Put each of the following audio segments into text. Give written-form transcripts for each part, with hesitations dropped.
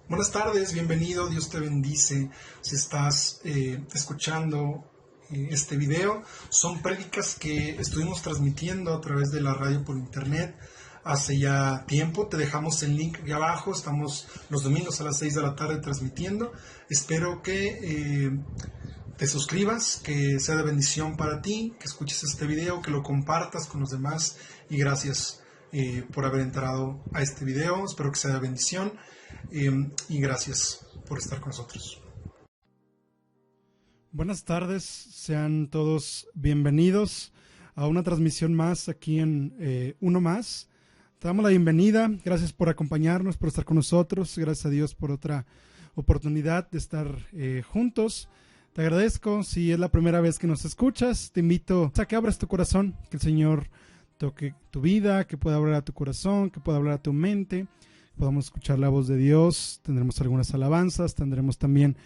Buenas tardes, bienvenido, Dios te bendice. Si estás escuchando este video, son prédicas que estuvimos transmitiendo a través de la radio por internet hace ya tiempo. Te dejamos el link aquí abajo, estamos los domingos a las 6 de la tarde transmitiendo. Espero que te suscribas, que sea de bendición para ti, que escuches este video, que lo compartas con los demás y gracias por haber entrado a este video. Espero que sea de bendición. Y gracias por estar con nosotros. Buenas tardes, sean todos bienvenidos a una transmisión más aquí en Uno Más. Te damos la bienvenida, gracias por acompañarnos, por estar con nosotros, gracias a Dios por otra oportunidad de estar juntos. Te agradezco, si es la primera vez que nos escuchas, te invito a que abras tu corazón, que el Señor toque tu vida, que pueda hablar a tu corazón, que pueda hablar a tu mente. Podamos escuchar la voz de Dios, tendremos algunas alabanzas, tendremos también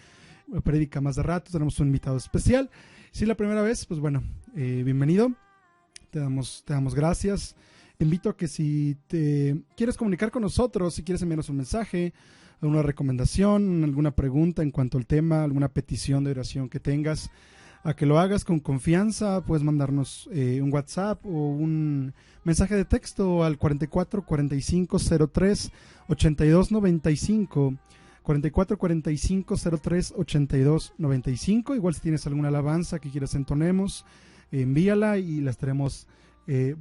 prédica más de rato, tenemos un invitado especial. Si es la primera vez, pues bueno, bienvenido, te damos gracias. Te invito a que si te quieres comunicar con nosotros, si quieres enviarnos un mensaje, alguna recomendación, alguna pregunta en cuanto al tema, alguna petición de oración que tengas, a que lo hagas con confianza. Puedes mandarnos un WhatsApp o un mensaje de texto al 44 45 03 82 95, 44 45 03 82 95. Igual si tienes alguna alabanza que quieras entonemos, envíala y la estaremos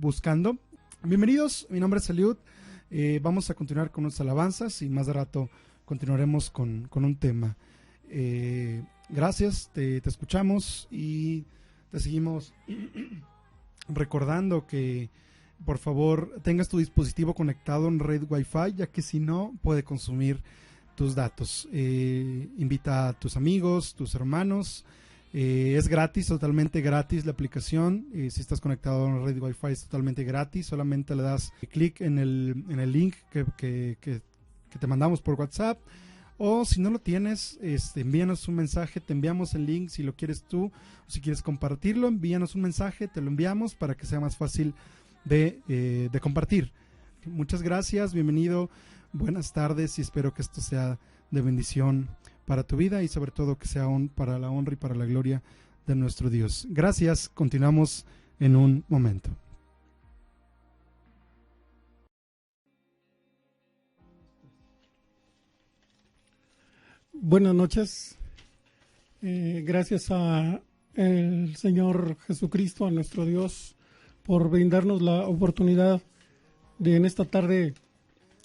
buscando. Bienvenidos, mi nombre es Eliud. Vamos a continuar con nuestras alabanzas y más de rato continuaremos con un tema. Gracias, te escuchamos y te seguimos recordando que por favor tengas tu dispositivo conectado en red Wi-Fi, ya que si no puede consumir tus datos. Invita a tus amigos, tus hermanos. Es gratis, totalmente gratis la aplicación. Si estás conectado en red Wi-Fi es totalmente gratis. Solamente le das clic en el link que te mandamos por WhatsApp. O si no lo tienes, envíanos un mensaje, te enviamos el link si lo quieres tú, o si quieres compartirlo, envíanos un mensaje, te lo enviamos para que sea más fácil de compartir. Muchas gracias, bienvenido, buenas tardes y espero que esto sea de bendición para tu vida y sobre todo que sea para la honra y para la gloria de nuestro Dios. Gracias, continuamos en un momento. Buenas noches, gracias a el Señor Jesucristo, a nuestro Dios, por brindarnos la oportunidad de en esta tarde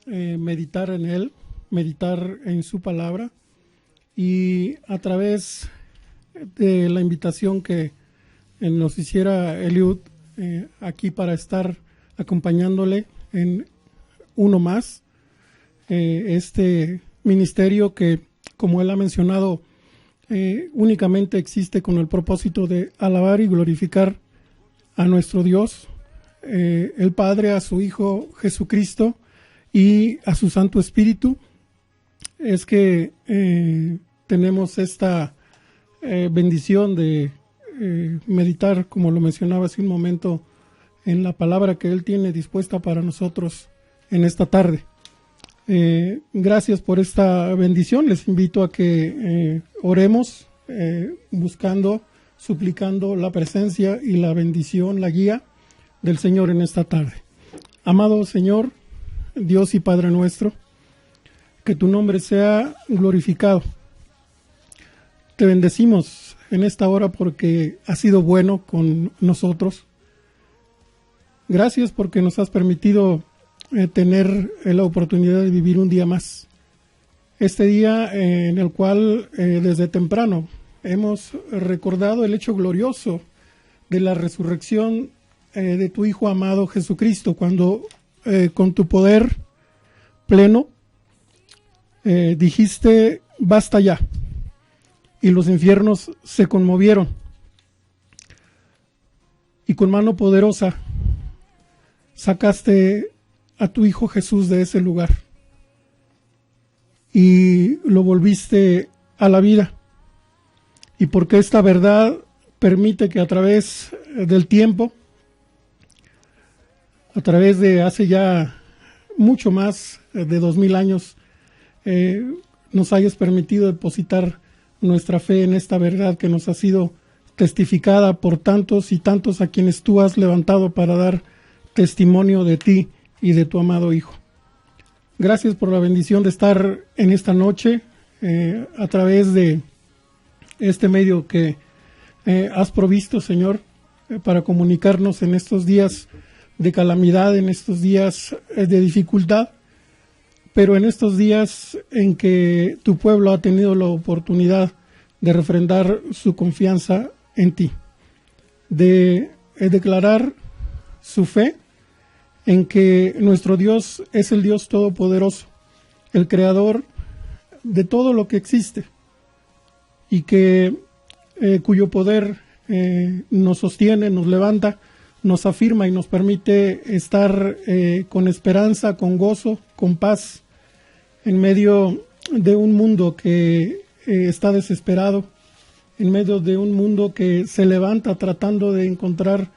meditar en Él, meditar en su palabra y a través de la invitación que nos hiciera Eliud aquí para estar acompañándole en Uno Más, este ministerio que, como él ha mencionado, únicamente existe con el propósito de alabar y glorificar a nuestro Dios, el Padre, a su Hijo Jesucristo y a su Santo Espíritu. Es que tenemos esta bendición de meditar, como lo mencionaba hace un momento, en la palabra que Él tiene dispuesta para nosotros en esta tarde. Gracias por esta bendición. Les invito a que oremos buscando, suplicando la presencia y la bendición, la guía del Señor en esta tarde. Amado Señor, Dios y Padre nuestro, que tu nombre sea glorificado. Te bendecimos en esta hora porque has sido bueno con nosotros. Gracias porque nos has permitido tener la oportunidad de vivir un día más. Este día en el cual desde temprano hemos recordado el hecho glorioso de la resurrección de tu Hijo amado Jesucristo, cuando con tu poder pleno dijiste basta ya, y los infiernos se conmovieron y con mano poderosa sacaste a tu Hijo Jesús de ese lugar y lo volviste a la vida. Y porque esta verdad permite que a través del tiempo, a través de hace ya mucho más de 2000 años, nos hayas permitido depositar nuestra fe en esta verdad que nos ha sido testificada por tantos y tantos a quienes tú has levantado para dar testimonio de ti y de tu amado Hijo. Gracias por la bendición de estar en esta noche a través de este medio que has provisto, Señor, para comunicarnos en estos días de calamidad, en estos días de dificultad, pero en estos días en que tu pueblo ha tenido la oportunidad de refrendar su confianza en ti, de declarar su fe en que nuestro Dios es el Dios Todopoderoso, el Creador de todo lo que existe, y que cuyo poder nos sostiene, nos levanta, nos afirma y nos permite estar con esperanza, con gozo, con paz, en medio de un mundo que está desesperado, en medio de un mundo que se levanta tratando de encontrar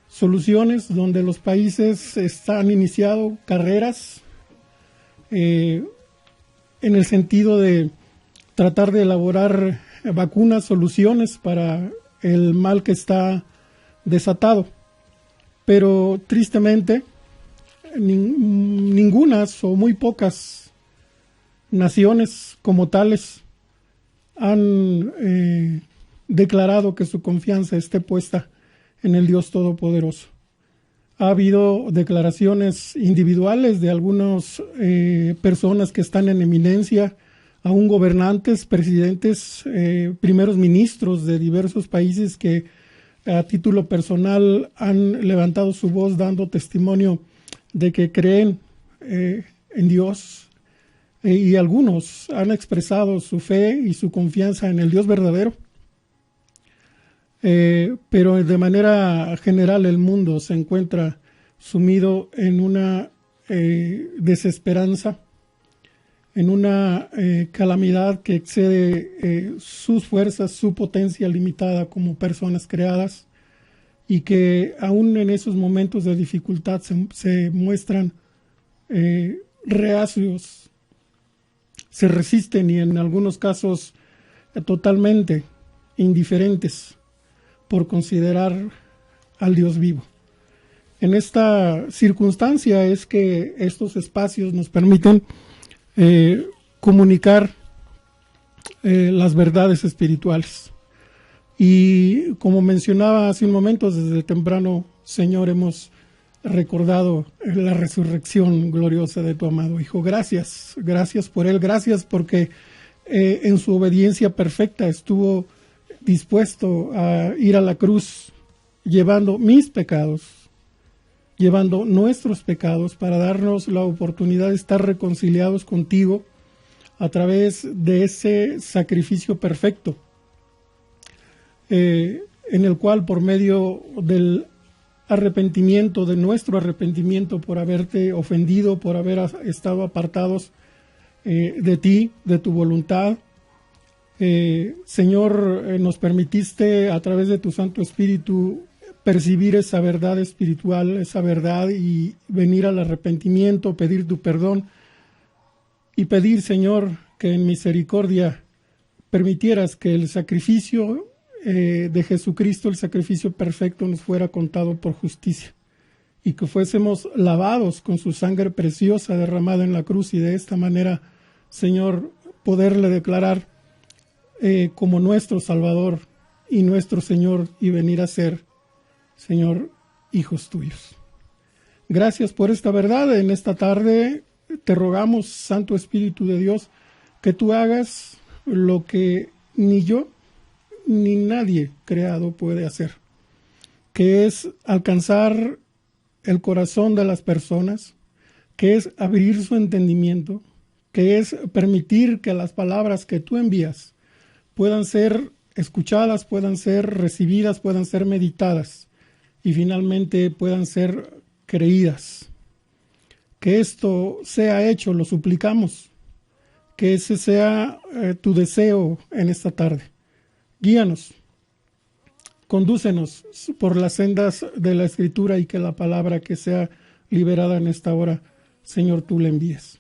soluciones, donde los países han iniciado carreras en el sentido de tratar de elaborar vacunas, soluciones para el mal que está desatado. Pero tristemente, ningunas o muy pocas naciones como tales han declarado que su confianza esté puesta en el Dios Todopoderoso. Ha habido declaraciones individuales de algunas personas que están en eminencia, aún gobernantes, presidentes, primeros ministros de diversos países que a título personal han levantado su voz dando testimonio de que creen en Dios, y algunos han expresado su fe y su confianza en el Dios verdadero. Pero de manera general el mundo se encuentra sumido en una desesperanza, en una calamidad que excede sus fuerzas, su potencia limitada como personas creadas, y que aún en esos momentos de dificultad se muestran reacios, se resisten y en algunos casos totalmente indiferentes por considerar al Dios vivo. En esta circunstancia es que estos espacios nos permiten comunicar las verdades espirituales. Y como mencionaba hace un momento, desde temprano, Señor, hemos recordado la resurrección gloriosa de tu amado Hijo. Gracias por Él, gracias porque en su obediencia perfecta estuvo dispuesto a ir a la cruz llevando mis pecados, llevando nuestros pecados para darnos la oportunidad de estar reconciliados contigo a través de ese sacrificio perfecto, en el cual por medio del arrepentimiento, de nuestro arrepentimiento por haberte ofendido, por haber estado apartados de ti, de tu voluntad, Señor, nos permitiste a través de tu Santo Espíritu percibir esa verdad espiritual, esa verdad, y venir al arrepentimiento, pedir tu perdón y pedir, Señor, que en misericordia permitieras que el sacrificio de Jesucristo, el sacrificio perfecto, nos fuera contado por justicia y que fuésemos lavados con su sangre preciosa derramada en la cruz, y de esta manera, Señor, poderle declarar como nuestro Salvador y nuestro Señor, y venir a ser, Señor, hijos tuyos. Gracias por esta verdad. En esta tarde te rogamos, Santo Espíritu de Dios, que tú hagas lo que ni yo ni nadie creado puede hacer, que es alcanzar el corazón de las personas, que es abrir su entendimiento, que es permitir que las palabras que tú envías puedan ser escuchadas, puedan ser recibidas, puedan ser meditadas y finalmente puedan ser creídas. Que esto sea hecho, lo suplicamos, que ese sea tu deseo en esta tarde. Guíanos, condúcenos por las sendas de la Escritura, y que la palabra que sea liberada en esta hora, Señor, tú la envíes.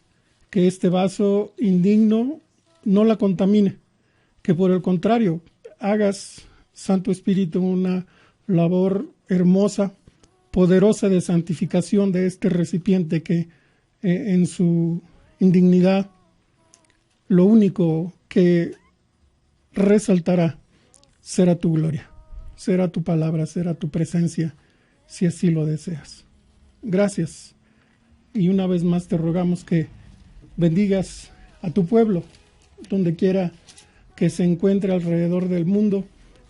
Que este vaso indigno no la contamine, que por el contrario hagas, Santo Espíritu, una labor hermosa, poderosa de santificación de este recipiente que en su indignidad lo único que resaltará será tu gloria, será tu palabra, será tu presencia, si así lo deseas. Gracias. Y una vez más te rogamos que bendigas a tu pueblo, donde quiera que se encuentre alrededor del mundo,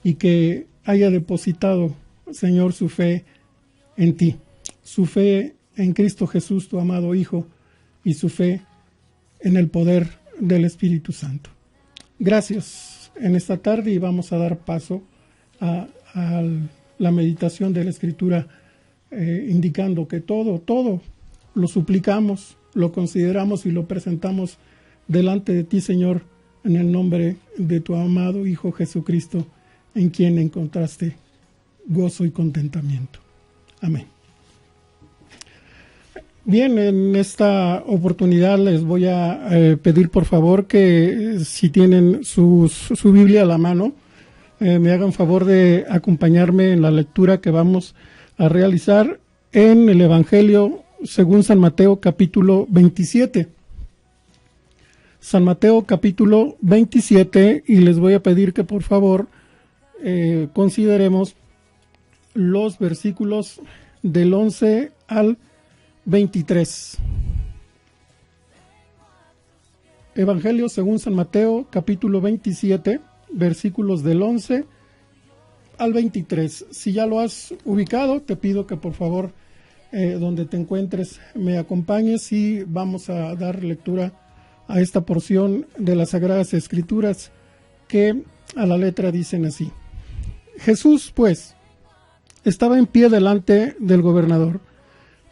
y que haya depositado, Señor, su fe en ti, su fe en Cristo Jesús, tu amado Hijo, y su fe en el poder del Espíritu Santo. Gracias en esta tarde, y vamos a dar paso a la meditación de la Escritura, indicando que todo lo suplicamos, lo consideramos y lo presentamos delante de ti, Señor, en el nombre de tu amado Hijo Jesucristo, en quien encontraste gozo y contentamiento. Amén. Bien, en esta oportunidad les voy a pedir por favor que si tienen su Biblia a la mano, me hagan favor de acompañarme en la lectura que vamos a realizar en el Evangelio según San Mateo capítulo 27. San Mateo capítulo 27, y les voy a pedir que por favor consideremos los versículos del 11 al 23. Evangelio según San Mateo capítulo 27, versículos del 11 al 23. Si ya lo has ubicado, te pido que por favor donde te encuentres me acompañes, y vamos a dar lectura a esta porción de las Sagradas Escrituras que a la letra dicen así. Jesús, pues, estaba en pie delante del gobernador,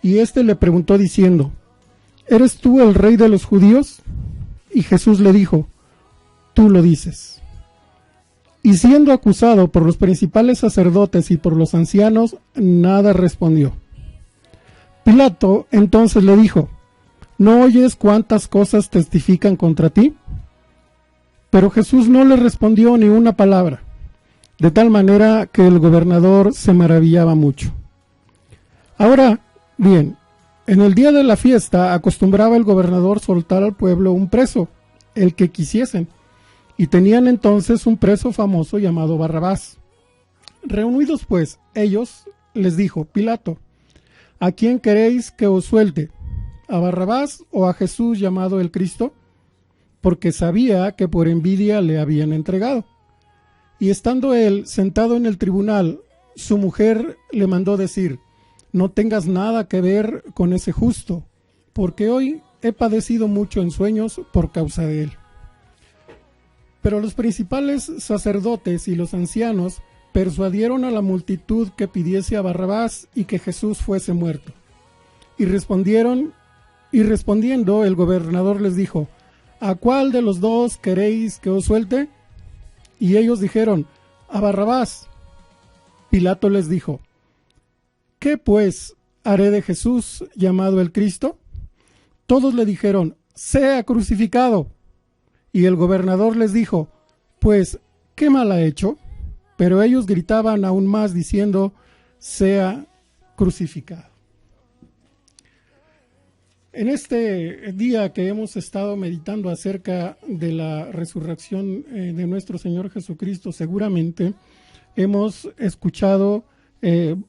y éste le preguntó diciendo: ¿Eres tú el rey de los judíos? Y Jesús le dijo: Tú lo dices. Y siendo acusado por los principales sacerdotes y por los ancianos, nada respondió. Pilato entonces le dijo: ¿No oyes cuántas cosas testifican contra ti? Pero Jesús no le respondió ni una palabra, de tal manera que el gobernador se maravillaba mucho. Ahora bien, en el día de la fiesta acostumbraba el gobernador soltar al pueblo un preso, el que quisiesen, y tenían entonces un preso famoso llamado Barrabás. Reunidos pues ellos, les dijo Pilato: ¿A quién queréis que os suelte? ¿A Barrabás o a Jesús llamado el Cristo? Porque sabía que por envidia le habían entregado. Y estando él sentado en el tribunal, su mujer le mandó decir: No tengas nada que ver con ese justo, porque hoy he padecido mucho en sueños por causa de él. Pero los principales sacerdotes y los ancianos persuadieron a la multitud que pidiese a Barrabás y que Jesús fuese muerto. Y respondiendo el gobernador les dijo: ¿A cuál de los dos queréis que os suelte? Y ellos dijeron: A Barrabás. Pilato les dijo: ¿Qué pues haré de Jesús llamado el Cristo? Todos le dijeron: Sea crucificado. Y el gobernador les dijo: Pues, ¿qué mal ha hecho? Pero ellos gritaban aún más diciendo: Sea crucificado. En este día que hemos estado meditando acerca de la resurrección de nuestro Señor Jesucristo, seguramente hemos escuchado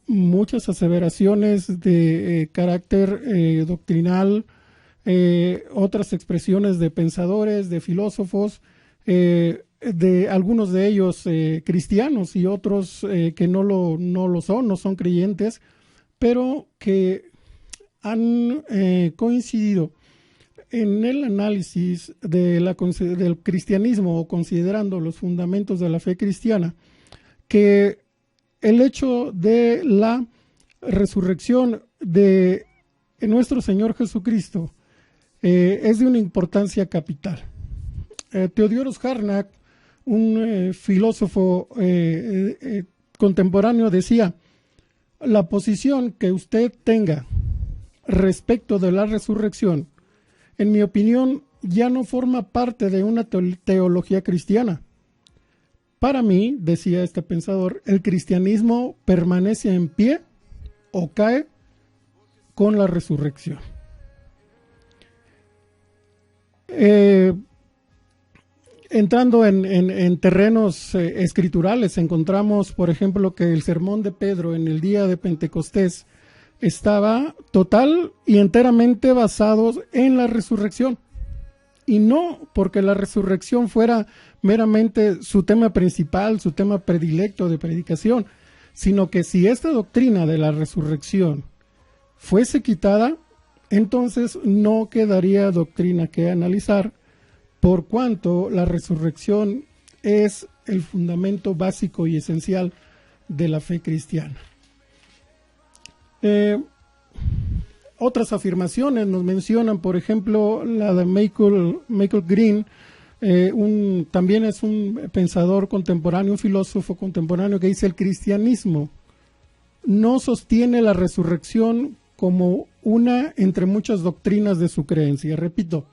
muchas aseveraciones de carácter doctrinal, otras expresiones de pensadores, de filósofos, de algunos de ellos cristianos y otros que no lo son, no son creyentes, pero que han coincidido en el análisis del cristianismo, o considerando los fundamentos de la fe cristiana, que el hecho de la resurrección de nuestro Señor Jesucristo es de una importancia capital. Theodorus Harnack, un filósofo contemporáneo, decía: la posición que usted tenga respecto de la resurrección, en mi opinión, ya no forma parte de una teología cristiana. Para mí, decía este pensador, el cristianismo permanece en pie o cae con la resurrección. Entrando en terrenos escriturales, encontramos, por ejemplo, que el sermón de Pedro en el día de Pentecostés estaba total y enteramente basado en la resurrección. Y no porque la resurrección fuera meramente su tema principal, su tema predilecto de predicación, sino que si esta doctrina de la resurrección fuese quitada, entonces no quedaría doctrina que analizar, por cuanto la resurrección es el fundamento básico y esencial de la fe cristiana. Otras afirmaciones nos mencionan, por ejemplo, la de Michael Green, también es un pensador contemporáneo, un filósofo contemporáneo, que dice: el cristianismo no sostiene la resurrección como una entre muchas doctrinas de su creencia. Repito,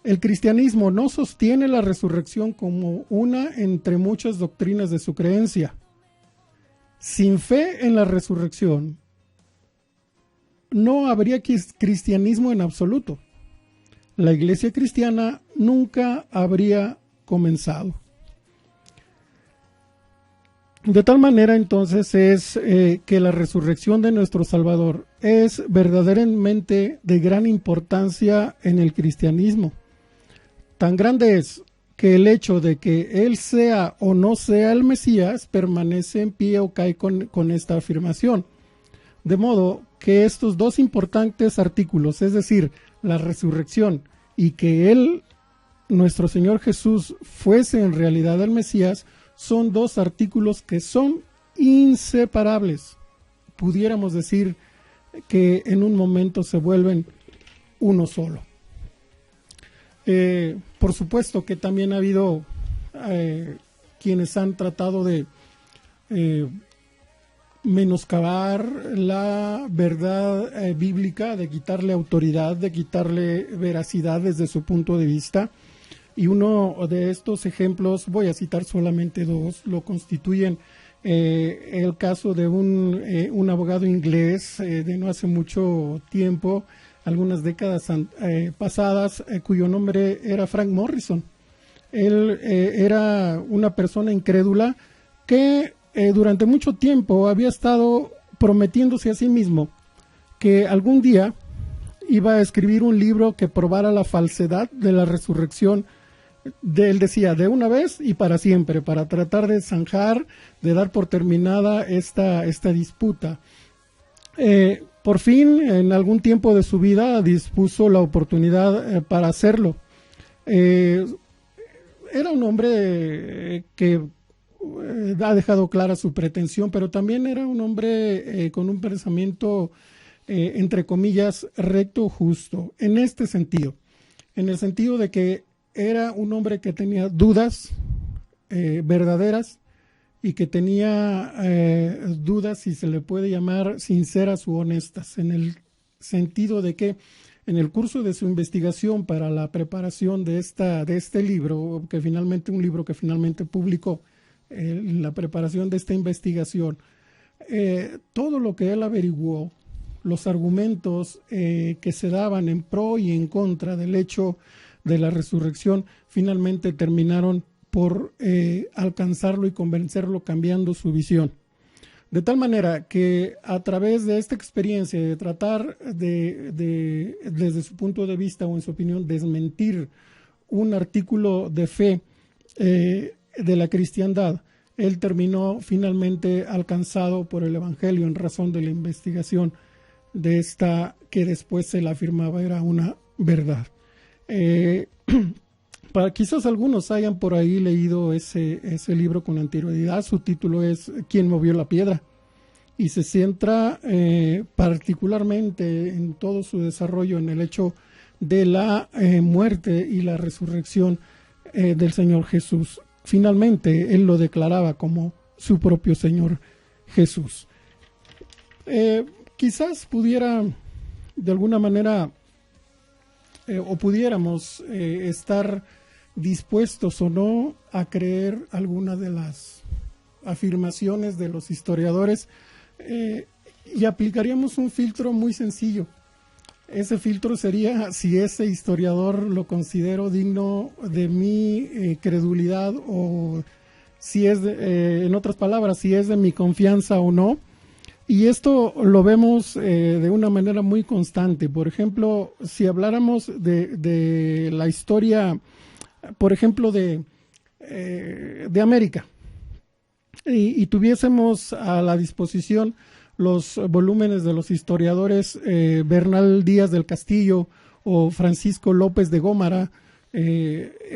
el cristianismo no sostiene la resurrección como una entre muchas doctrinas de su creencia. Sin fe en la resurrección, no habría cristianismo en absoluto. La iglesia cristiana nunca habría comenzado. De tal manera, entonces, es que la resurrección de nuestro Salvador es verdaderamente de gran importancia en el cristianismo. Tan grande es que el hecho de que Él sea o no sea el Mesías permanece en pie o cae con esta afirmación. De modo que estos dos importantes artículos, es decir, la resurrección y que Él, nuestro Señor Jesús, fuese en realidad el Mesías, son dos artículos que son inseparables. Pudiéramos decir que en un momento se vuelven uno solo. Por supuesto que también ha habido quienes han tratado de menoscabar la verdad bíblica, de quitarle autoridad, de quitarle veracidad desde su punto de vista. Y uno de estos ejemplos, voy a citar solamente dos, lo constituyen el caso de un abogado inglés de no hace mucho tiempo, algunas décadas pasadas, cuyo nombre era Frank Morrison. Él era una persona incrédula que durante mucho tiempo había estado prometiéndose a sí mismo que algún día iba a escribir un libro que probara la falsedad de la resurrección. Él decía, de una vez y para siempre, para tratar de zanjar, de dar por terminada esta disputa. Por fin, en algún tiempo de su vida, dispuso la oportunidad para hacerlo. Era un hombre que ha dejado clara su pretensión, pero también era un hombre con un pensamiento, entre comillas, recto, justo, en este sentido, en el sentido de que era un hombre que tenía dudas verdaderas y que tenía dudas, si se le puede llamar, sinceras u honestas, en el sentido de que en el curso de su investigación para la preparación de este libro, un libro que finalmente publicó, en la preparación de esta investigación, todo lo que él averiguó, los argumentos que se daban en pro y en contra del hecho de la resurrección, finalmente terminaron por alcanzarlo y convencerlo, cambiando su visión. De tal manera que a través de esta experiencia de tratar desde su punto de vista o en su opinión, desmentir un artículo de fe de la cristiandad, él terminó finalmente alcanzado por el Evangelio en razón de la investigación de esta que después se la afirmaba era una verdad. Quizás algunos hayan por ahí leído ese libro con anterioridad. Su título es ¿Quién movió la piedra? Y se centra particularmente en todo su desarrollo en el hecho de la muerte y la resurrección del Señor Jesús. Finalmente, él lo declaraba como su propio Señor Jesús. Quizás pudiera de alguna manera o pudiéramos estar dispuestos o no a creer alguna de las afirmaciones de los historiadores, y aplicaríamos un filtro muy sencillo. Ese filtro sería si ese historiador lo considero digno de mi credulidad, o si es, en otras palabras, si es de mi confianza o no. Y esto lo vemos de una manera muy constante. Por ejemplo, si habláramos de la historia, por ejemplo, de América, y tuviésemos a la disposición los volúmenes de los historiadores Bernal Díaz del Castillo o Francisco López de Gómara,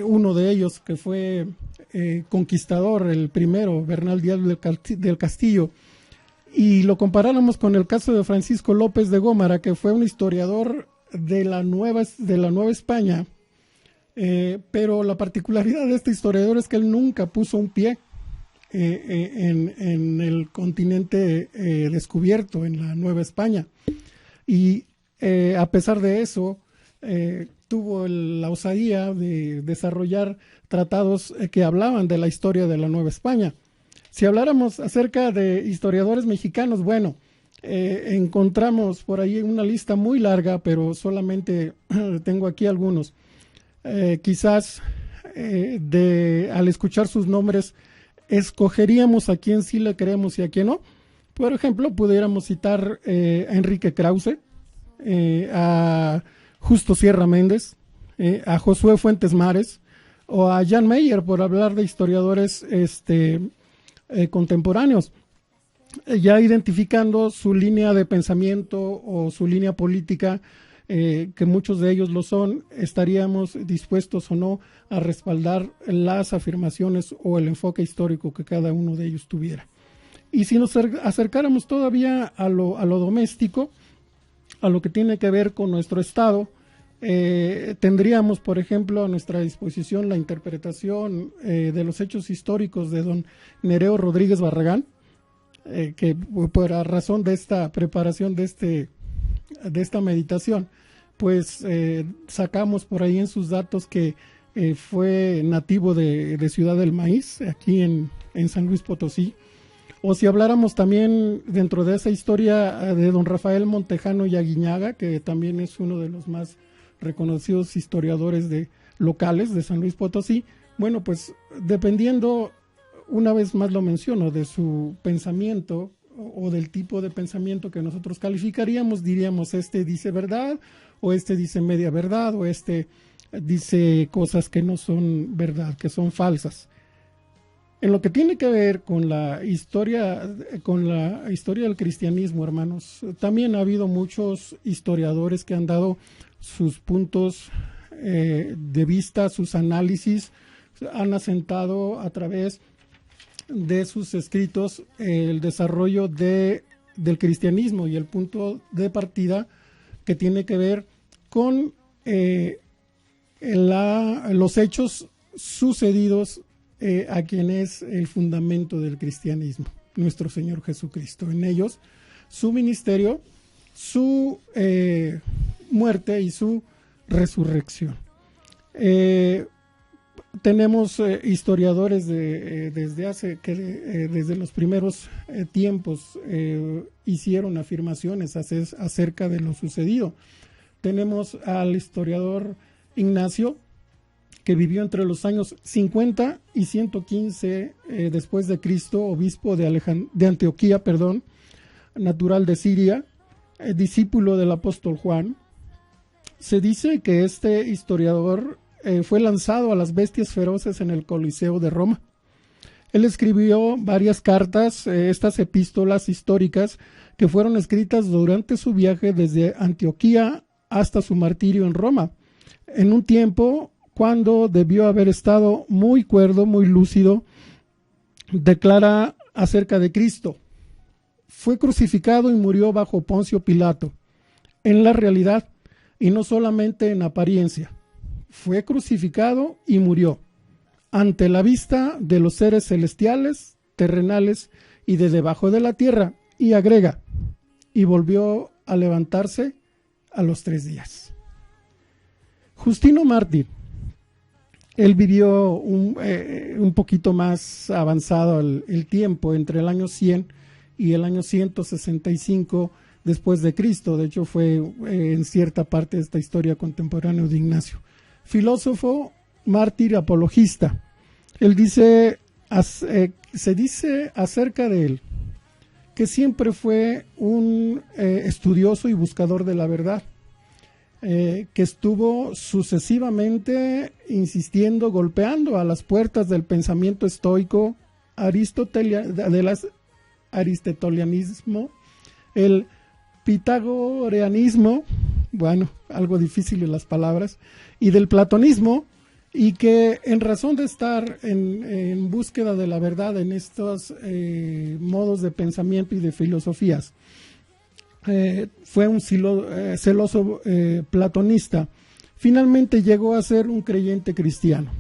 uno de ellos que fue conquistador, el primero, Bernal Díaz del Castillo, y lo comparáramos con el caso de Francisco López de Gómara, que fue un historiador de la Nueva España, pero la particularidad de este historiador es que él nunca puso un pie en el continente descubierto, en la Nueva España, y a pesar de eso tuvo la osadía de desarrollar tratados que hablaban de la historia de la Nueva España. Si habláramos acerca de historiadores mexicanos, bueno, encontramos por ahí una lista muy larga, pero solamente tengo aquí algunos. Quizás al escuchar sus nombres escogeríamos a quién sí le creemos y a quién no. Por ejemplo, pudiéramos citar a Enrique Krause, a Justo Sierra Méndez, a Josué Fuentes Mares o a Jan Meyer, por hablar de historiadores contemporáneos, ya identificando su línea de pensamiento o su línea política, que muchos de ellos lo son. Estaríamos dispuestos o no a respaldar las afirmaciones o el enfoque histórico que cada uno de ellos tuviera. Y si nos acercáramos todavía a lo doméstico, a lo que tiene que ver con nuestro Estado, tendríamos, por ejemplo, a nuestra disposición la interpretación de los hechos históricos de don Nereo Rodríguez Barragán, que por razón de esta preparación de esta meditación, pues sacamos por ahí en sus datos que fue nativo de Ciudad del Maíz, aquí en San Luis Potosí. O si habláramos también dentro de esa historia de don Rafael Montejano y Aguiñaga, que también es uno de los más reconocidos historiadores locales de San Luis Potosí, bueno, pues dependiendo, una vez más lo menciono, de su pensamiento o del tipo de pensamiento que nosotros calificaríamos, diríamos, este dice verdad, o este dice media verdad, o este dice cosas que no son verdad, que son falsas. En lo que tiene que ver con la historia del cristianismo, hermanos, también ha habido muchos historiadores que han dado sus puntos de vista, sus análisis, han asentado a través de sus escritos el desarrollo del cristianismo y el punto de partida que tiene que ver con los hechos sucedidos a quien es el fundamento del cristianismo, nuestro Señor Jesucristo. En ellos, su ministerio, su muerte y su resurrección. Tenemos historiadores desde los primeros tiempos hicieron afirmaciones acerca de lo sucedido. Tenemos al historiador Ignacio, que vivió entre los años 50 y 115 después de Cristo, obispo de Antioquía, natural de Siria, discípulo del apóstol Juan. Se dice que este historiador fue lanzado a las bestias feroces en el Coliseo de Roma. Él escribió varias cartas, estas epístolas históricas que fueron escritas durante su viaje desde Antioquía hasta su martirio en Roma, en un tiempo cuando debió haber estado muy cuerdo, muy lúcido. Declara acerca de Cristo: fue crucificado y murió bajo Poncio Pilato, en la realidad y no solamente en apariencia. Fue crucificado y murió ante la vista de los seres celestiales, terrenales y de debajo de la tierra, y agrega: y volvió a levantarse a los 3 días. Justino Mártir, él vivió un poquito más avanzado el tiempo, entre el año 100 y el año 165 después de Cristo. De hecho, fue en cierta parte de esta historia contemporánea de Ignacio. Filósofo, mártir, apologista. Él dice, se dice acerca de él que siempre fue un estudioso y buscador de la verdad, que estuvo sucesivamente insistiendo, golpeando a las puertas del pensamiento estoico, del aristotelianismo, el pitagoreanismo, bueno, algo difícil en las palabras, y del platonismo, y que en razón de estar en búsqueda de la verdad en estos modos de pensamiento y de filosofías, fue un celoso platonista. Finalmente llegó a ser un creyente cristiano.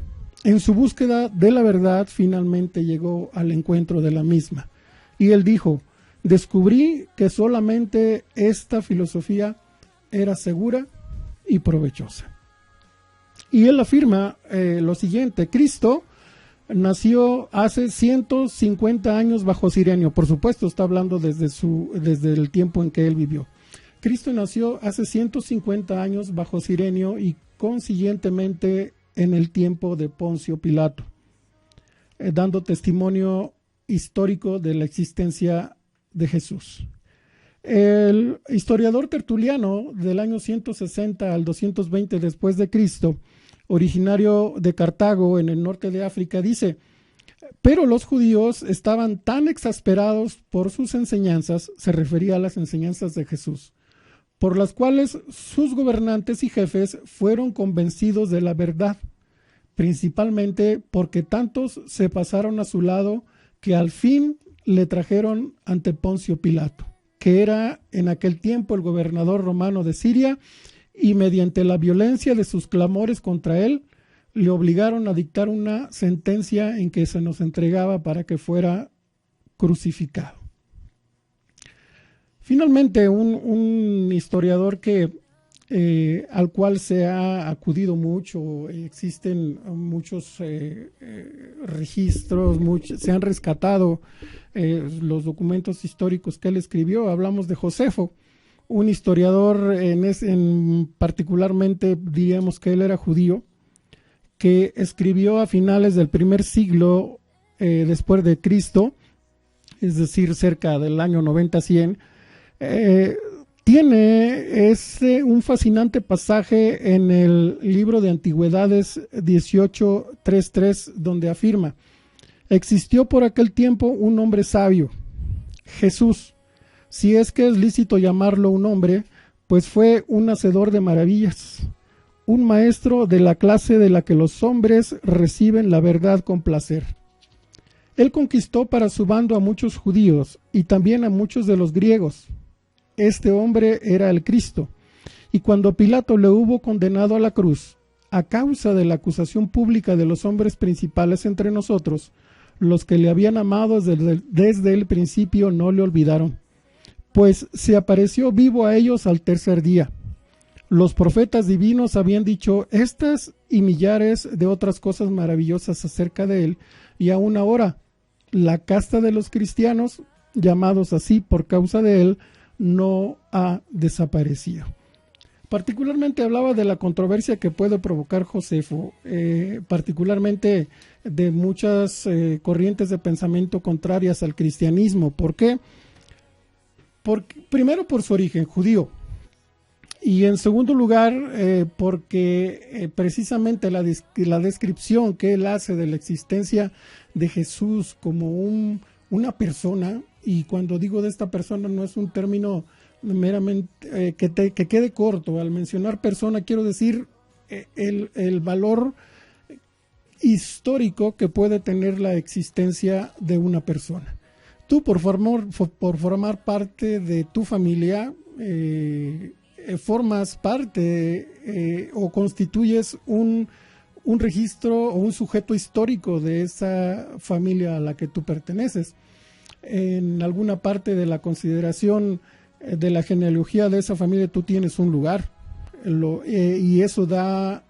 En su búsqueda de la verdad, finalmente llegó al encuentro de la misma. Y él dijo: descubrí que solamente esta filosofía era segura y provechosa. Y él afirma lo siguiente: Cristo nació hace 150 años bajo Cirenio. Por supuesto, está hablando desde el tiempo en que él vivió. Cristo nació hace 150 años bajo Cirenio y consiguientemente en el tiempo de Poncio Pilato, dando testimonio histórico de la existencia de Jesús. El historiador Tertuliano, del año 160 al 220 después de Cristo, originario de Cartago en el norte de África, dice: pero los judíos estaban tan exasperados por sus enseñanzas, se refería a las enseñanzas de Jesús, por las cuales sus gobernantes y jefes fueron convencidos de la verdad, principalmente porque tantos se pasaron a su lado que al fin le trajeron ante Poncio Pilato, que era en aquel tiempo el gobernador romano de Siria, y mediante la violencia de sus clamores contra él, le obligaron a dictar una sentencia en que se nos entregaba para que fuera crucificado. Finalmente, un historiador al cual se ha acudido mucho, existen muchos registros, se han rescatado los documentos históricos que él escribió. Hablamos de Josefo, un historiador, particularmente diríamos que él era judío, que escribió a finales del primer siglo después de Cristo, es decir, cerca del año 90-100, tiene un fascinante pasaje en el libro de Antigüedades 18:3:3, donde afirma: existió por aquel tiempo un hombre sabio, Jesús, si es que es lícito llamarlo un hombre, pues fue un hacedor de maravillas, un maestro de la clase de la que los hombres reciben la verdad con placer. Él conquistó para su bando a muchos judíos y también a muchos de los griegos. Este hombre era el Cristo, y cuando Pilato le hubo condenado a la cruz, a causa de la acusación pública de los hombres principales entre nosotros, los que le habían amado desde el principio no le olvidaron, pues se apareció vivo a ellos al tercer día. Los profetas divinos habían dicho estas y millares de otras cosas maravillosas acerca de él, y aún ahora la casta de los cristianos, llamados así por causa de él, no ha desaparecido. Particularmente hablaba de la controversia que puede provocar Josefo, particularmente de muchas corrientes de pensamiento contrarias al cristianismo. ¿Por qué? Primero, por su origen judío, y en segundo lugar porque precisamente la descripción que él hace de la existencia de Jesús como una persona, y cuando digo de esta persona no es un término meramente que quede corto. Al mencionar persona quiero decir el valor histórico que puede tener la existencia de una persona. Tú por formar parte de tu familia formas parte o constituyes un registro o un sujeto histórico de esa familia a la que tú perteneces. En alguna parte de la consideración de la genealogía de esa familia tú tienes un lugar, y eso da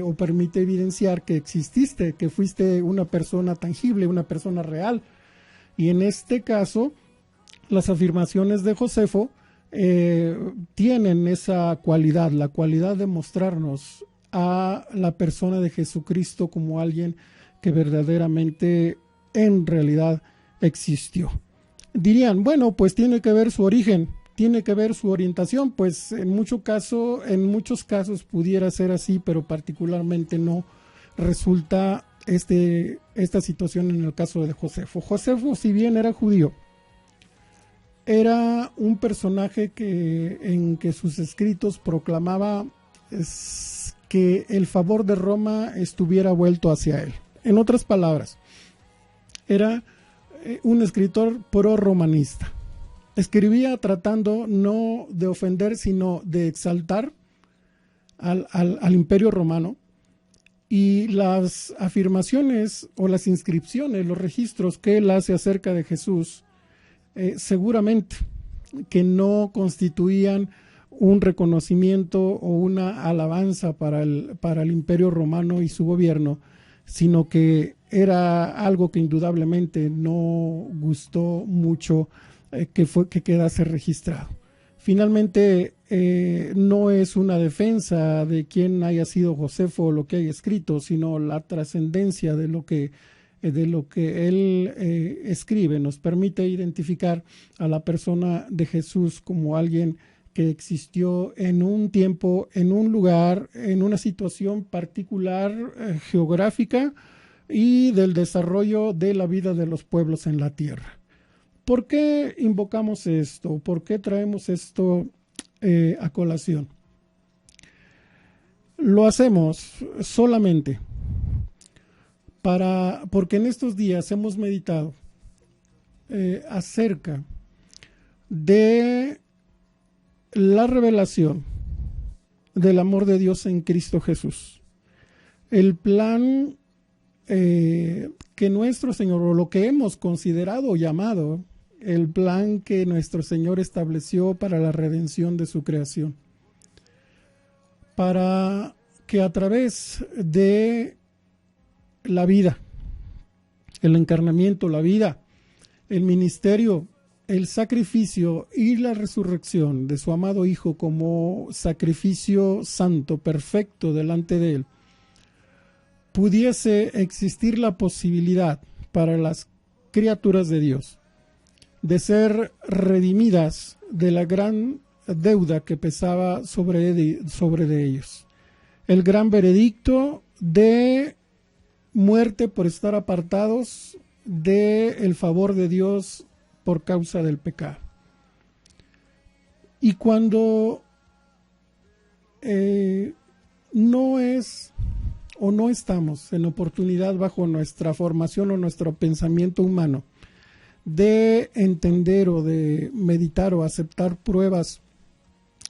o permite evidenciar que exististe, que fuiste una persona tangible, una persona real. Y en este caso, las afirmaciones de Josefo tienen esa cualidad, la cualidad de mostrarnos a la persona de Jesucristo como alguien que verdaderamente en realidad existió. Dirían, bueno, pues tiene que ver su origen, tiene que ver su orientación, pues en muchos casos pudiera ser así, pero particularmente no resulta esta situación en el caso de Josefo. Josefo, si bien era judío, era un personaje en que sus escritos proclamaba que el favor de Roma estuviera vuelto hacia él. En otras palabras, era un escritor prorromanista. Escribía tratando no de ofender, sino de exaltar al Imperio Romano, y las afirmaciones o las inscripciones, los registros que él hace acerca de Jesús, seguramente que no constituían un reconocimiento o una alabanza para el Imperio Romano y su gobierno, sino que era algo que indudablemente no gustó mucho que quedase registrado. Finalmente, no es una defensa de quién haya sido Josefo o lo que haya escrito, sino la trascendencia de lo que él escribe nos permite identificar a la persona de Jesús como alguien que existió en un tiempo, en un lugar, en una situación particular geográfica y del desarrollo de la vida de los pueblos en la tierra. ¿Por qué invocamos esto? ¿Por qué traemos esto a colación? Lo hacemos solamente porque en estos días hemos meditado acerca de la revelación del amor de Dios en Cristo Jesús. El plan que nuestro Señor, o lo que hemos considerado o llamado, el plan que nuestro Señor estableció para la redención de su creación. Para que a través de la vida, el encarnamiento, la vida, el ministerio, el sacrificio y la resurrección de su amado Hijo como sacrificio santo, perfecto delante de Él, pudiese existir la posibilidad para las criaturas de Dios de ser redimidas de la gran deuda que pesaba sobre de ellos. El gran veredicto de muerte por estar apartados del favor de Dios por causa del pecado. Y cuando no estamos en oportunidad bajo nuestra formación o nuestro pensamiento humano de entender o de meditar o aceptar pruebas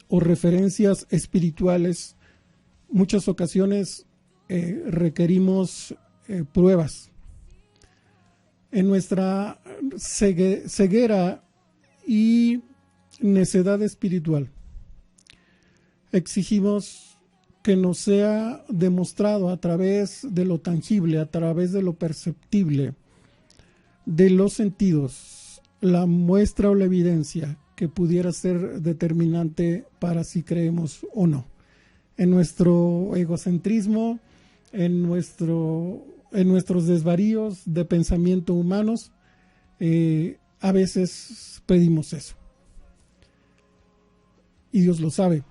o referencias espirituales, muchas ocasiones requerimos pruebas. En nuestra ceguera y necedad espiritual, exigimos que nos sea demostrado a través de lo tangible, a través de lo perceptible, de los sentidos, la muestra o la evidencia que pudiera ser determinante para si creemos o no. En nuestro egocentrismo, en nuestros desvaríos de pensamiento humanos, a veces pedimos eso. Y Dios lo sabe.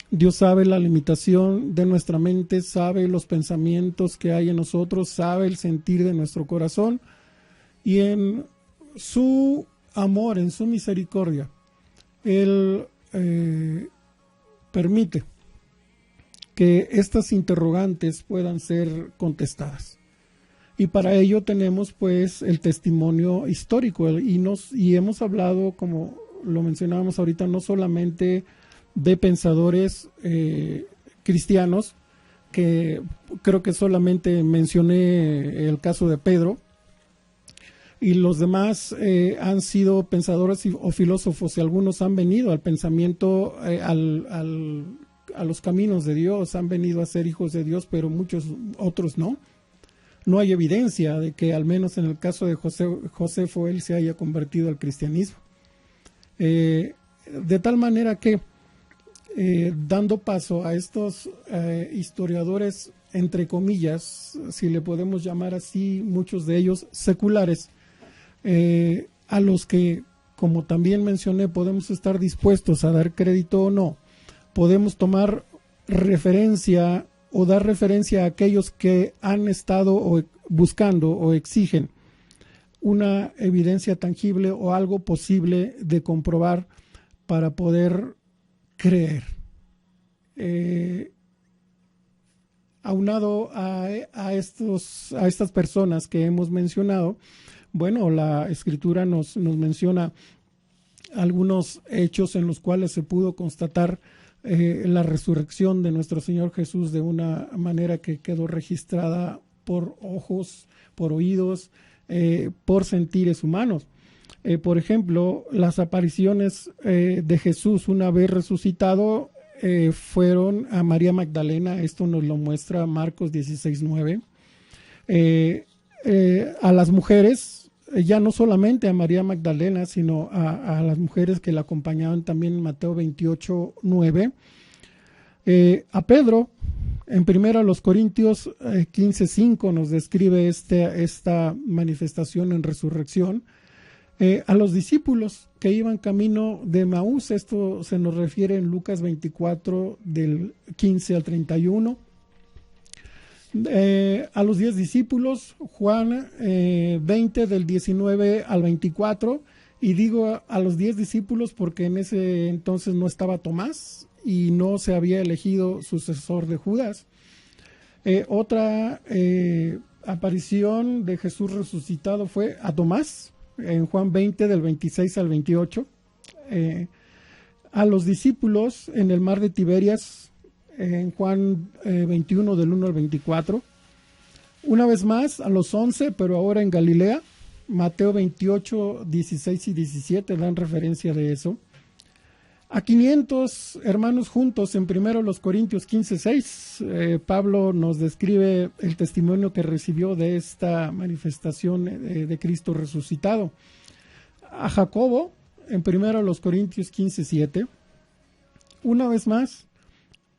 Dios sabe la limitación de nuestra mente, sabe los pensamientos que hay en nosotros, sabe el sentir de nuestro corazón, y en su amor, en su misericordia, Él permite que estas interrogantes puedan ser contestadas. Y para ello tenemos pues el testimonio histórico y hemos hablado, como lo mencionábamos ahorita, no solamente de pensadores cristianos, que creo que solamente mencioné el caso de Pedro, y los demás han sido pensadores o filósofos, y algunos han venido al pensamiento, a los caminos de Dios, han venido a ser hijos de Dios, pero muchos otros no. No hay evidencia de que, al menos en el caso de Josefo, él se haya convertido al cristianismo. De tal manera que, dando paso a estos historiadores, entre comillas, si le podemos llamar así, muchos de ellos seculares, a los que, como también mencioné, podemos estar dispuestos a dar crédito o no, podemos tomar referencia o dar referencia a aquellos que han estado buscando o exigen una evidencia tangible o algo posible de comprobar para poder creer. Aunado a estas personas que hemos mencionado, bueno, la Escritura nos menciona algunos hechos en los cuales se pudo constatar la resurrección de nuestro Señor Jesús de una manera que quedó registrada por ojos, por oídos, por sentires humanos. Por ejemplo, las apariciones de Jesús una vez resucitado fueron a María Magdalena. Esto nos lo muestra Marcos 16:9. A las mujeres, ya no solamente a María Magdalena, sino a las mujeres que la acompañaban también en Mateo 28:9. A Pedro, en 1 Corintios 15:5 nos describe esta manifestación en resurrección. A los discípulos que iban camino de Maús, esto se nos refiere en Lucas 24 del 15 al 31. A los 10 discípulos, Juan 20 del 19 al 24, y digo a los 10 discípulos porque en ese entonces no estaba Tomás y no se había elegido sucesor de Judas. Otra aparición de Jesús resucitado fue a Tomás en Juan 20 del 26 al 28. A los discípulos en el mar de Tiberias en Juan 21 del 1 al 24. Una vez más a los 11, pero ahora en Galilea, Mateo 28, 16 y 17 dan referencia de eso. A 500 hermanos juntos en 1 Corintios 15:6, Pablo nos describe el testimonio que recibió de esta manifestación de Cristo resucitado. A Jacobo en 1 Corintios 15:7. Una vez más,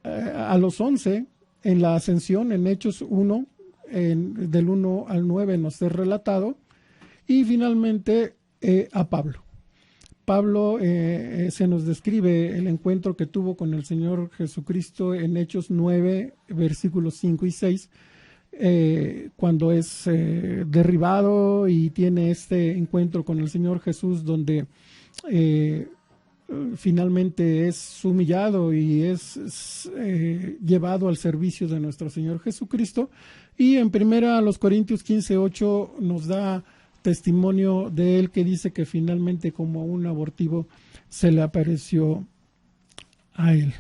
a los 11 en la ascensión, en Hechos 1, del 1 al 9 nos es relatado. Y finalmente a Pablo. Pablo se nos describe el encuentro que tuvo con el Señor Jesucristo en Hechos 9, versículos 5 y 6, cuando es derribado y tiene este encuentro con el Señor Jesús, donde finalmente es humillado y es llevado al servicio de nuestro Señor Jesucristo. Y en 1 Corintios 15:8 nos da testimonio de él, que dice que finalmente como un abortivo se le apareció a él.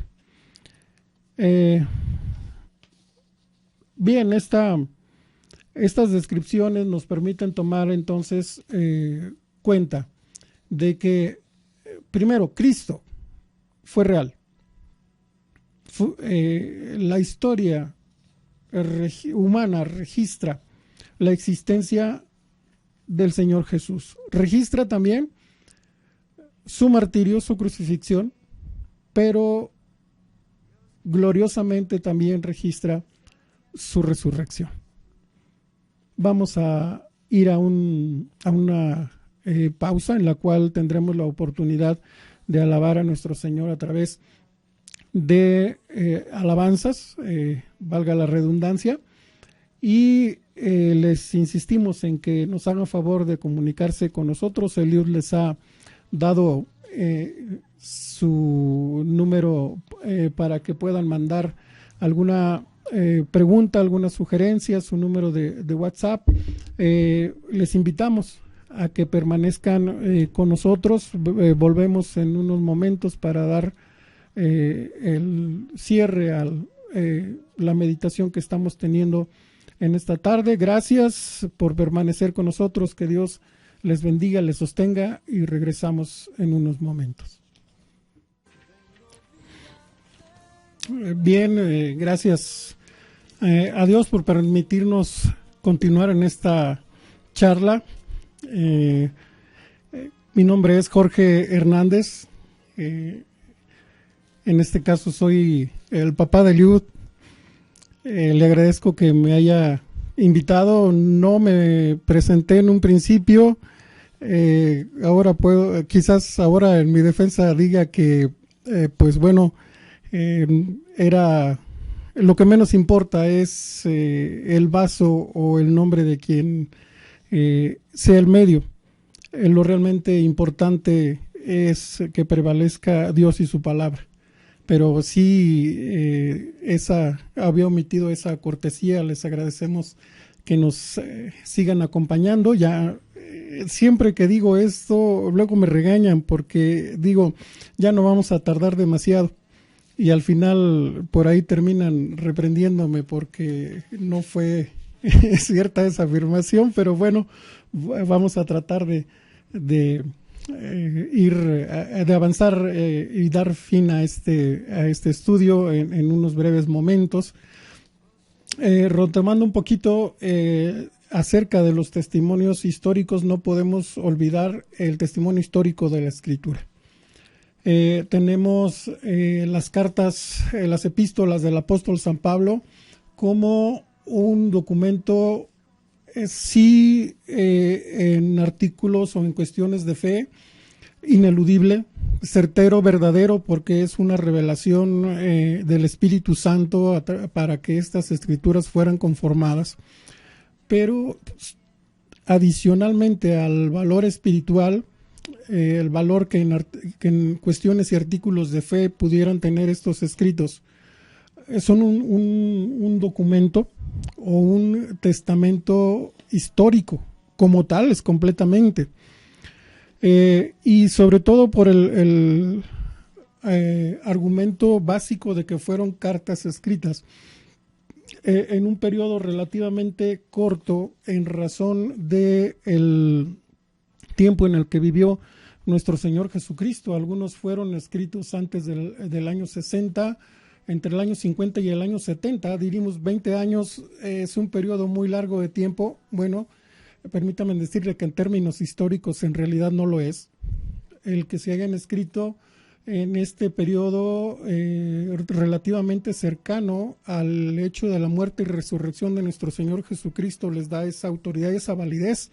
Bien, estas descripciones nos permiten tomar entonces cuenta de que, primero, Cristo fue real. La historia humana registra la existencia del Señor Jesús. Registra también su martirio, su crucifixión, pero gloriosamente también registra su resurrección. Vamos a ir a una pausa en la cual tendremos la oportunidad de alabar a nuestro Señor a través de alabanzas, valga la redundancia, y les insistimos en que nos hagan favor de comunicarse con nosotros. Eliud les ha dado su número para que puedan mandar alguna pregunta, alguna sugerencia, su número de WhatsApp. Les invitamos a que permanezcan con nosotros. Volvemos en unos momentos para dar el cierre a la meditación que estamos teniendo en esta tarde. Gracias por permanecer con nosotros. Que Dios les bendiga, les sostenga, y regresamos en unos momentos. Bien, gracias a Dios por permitirnos continuar en esta charla. Mi nombre es Jorge Hernández. En este caso soy el papá de Liud. Le agradezco que me haya invitado. No me presenté en un principio. Ahora puedo, quizás ahora en mi defensa diga que, pues bueno, era lo que menos importa es el vaso o el nombre de quien sea el medio. Lo realmente importante es que prevalezca Dios y su palabra. Pero sí, había omitido esa cortesía. Les agradecemos que nos sigan acompañando. Ya siempre que digo esto, luego me regañan porque digo, ya no vamos a tardar demasiado. Y al final por ahí terminan reprendiéndome porque no fue cierta esa afirmación, pero bueno, vamos a tratar de avanzar y dar fin a este estudio en unos breves momentos. Retomando un poquito acerca de los testimonios históricos, no podemos olvidar el testimonio histórico de la Escritura. Tenemos las cartas, las epístolas del apóstol San Pablo como un documento sí en artículos o en cuestiones de fe ineludible, certero, verdadero, porque es una revelación del Espíritu Santo para que estas escrituras fueran conformadas, pero adicionalmente al valor espiritual, el valor que en cuestiones y artículos de fe pudieran tener estos escritos, son un documento o un testamento histórico, como tales completamente, y sobre todo por el argumento básico de que fueron cartas escritas en un periodo relativamente corto en razón de el tiempo en el que vivió nuestro Señor Jesucristo. Algunos fueron escritos antes del año 60, entre el año 50 y el año 70, diríamos 20 años, es un periodo muy largo de tiempo. Bueno, permítame decirle que en términos históricos en realidad no lo es. El que se hayan escrito en este periodo relativamente cercano al hecho de la muerte y resurrección de nuestro Señor Jesucristo les da esa autoridad y esa validez.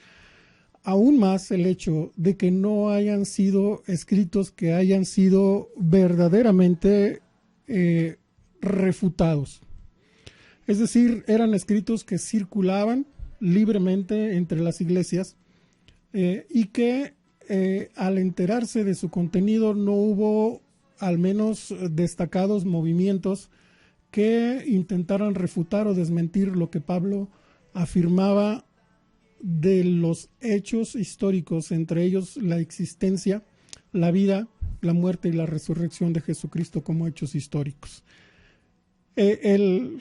Aún más el hecho de que no hayan sido escritos que hayan sido verdaderamente refutados. Es decir, eran escritos que circulaban libremente entre las iglesias y que al enterarse de su contenido no hubo al menos destacados movimientos que intentaran refutar o desmentir lo que Pablo afirmaba de los hechos históricos, entre ellos la existencia, la vida, la muerte y la resurrección de Jesucristo como hechos históricos. El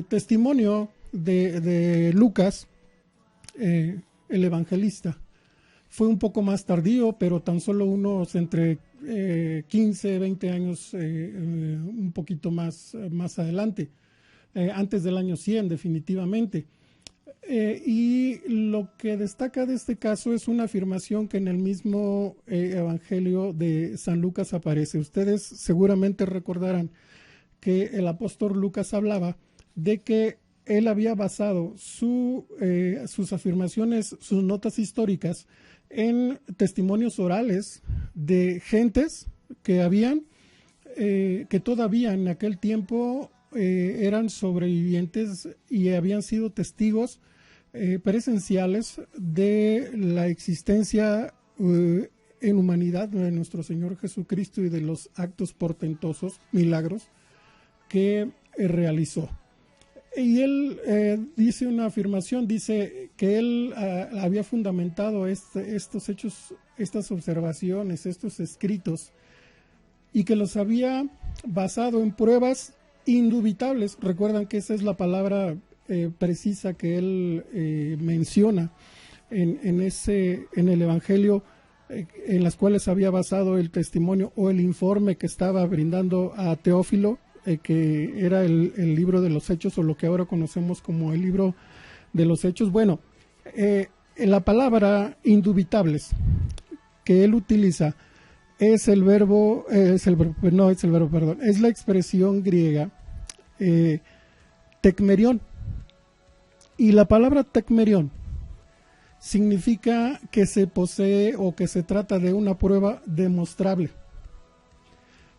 testimonio de Lucas, el evangelista, fue un poco más tardío, pero tan solo unos entre 15, 20 años, un poquito más adelante, antes del año 100 definitivamente. Y lo que destaca de este caso es una afirmación que en el mismo Evangelio de San Lucas aparece. Ustedes seguramente recordarán que el apóstol Lucas hablaba de que él había basado sus afirmaciones, sus notas históricas, en testimonios orales de gentes que que todavía en aquel tiempo eran sobrevivientes y habían sido testigos presenciales de la existencia en humanidad de nuestro Señor Jesucristo y de los actos portentosos, milagros que realizó. Y él dice una afirmación, dice que él había fundamentado estos hechos, estas observaciones, estos escritos, y que los había basado en pruebas indubitables. Recuerdan que esa es la palabra precisa que él menciona en el Evangelio, en las cuales había basado el testimonio o el informe que estaba brindando a Teófilo, que era el libro de los Hechos, o lo que ahora conocemos como el libro de los Hechos. Bueno, la palabra indubitables que él utiliza es la expresión griega tekmerión. Y la palabra tekmerión significa que se posee o que se trata de una prueba demostrable.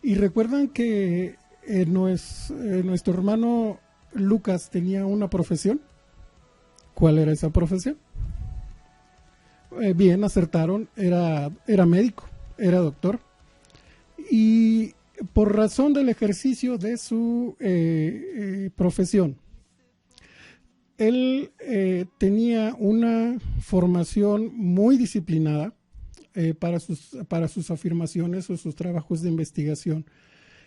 Y recuerdan que nuestro hermano Lucas tenía una profesión. ¿Cuál era esa profesión? Bien, acertaron, era médico, era doctor. Y por razón del ejercicio de su profesión, él tenía una formación muy disciplinada para sus afirmaciones o sus trabajos de investigación.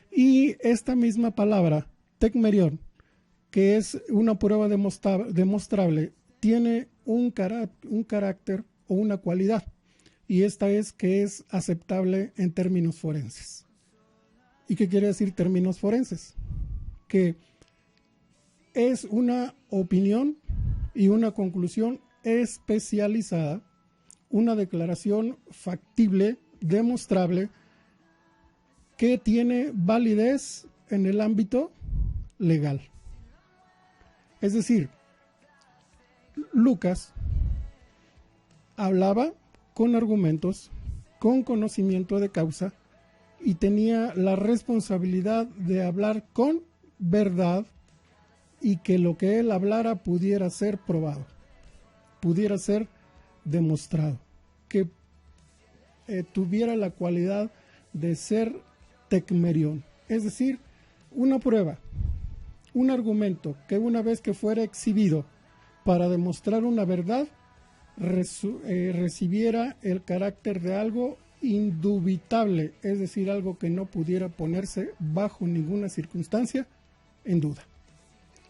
Y esta misma palabra, tekmerión, que es una prueba demostrable, tiene un carácter o una cualidad, y esta es que es aceptable en términos forenses. ¿Y qué quiere decir términos forenses? Que es una opinión y una conclusión especializada, una declaración factible, demostrable, que tiene validez en el ámbito legal. Es decir, Lucas hablaba con argumentos, con conocimiento de causa, y tenía la responsabilidad de hablar con verdad, y que lo que él hablara pudiera ser probado, pudiera ser demostrado, que tuviera la cualidad de ser tekmerión, es decir, una prueba, un argumento que una vez que fuera exhibido para demostrar una verdad, recibiera el carácter de algo indubitable, es decir, algo que no pudiera ponerse bajo ninguna circunstancia en duda.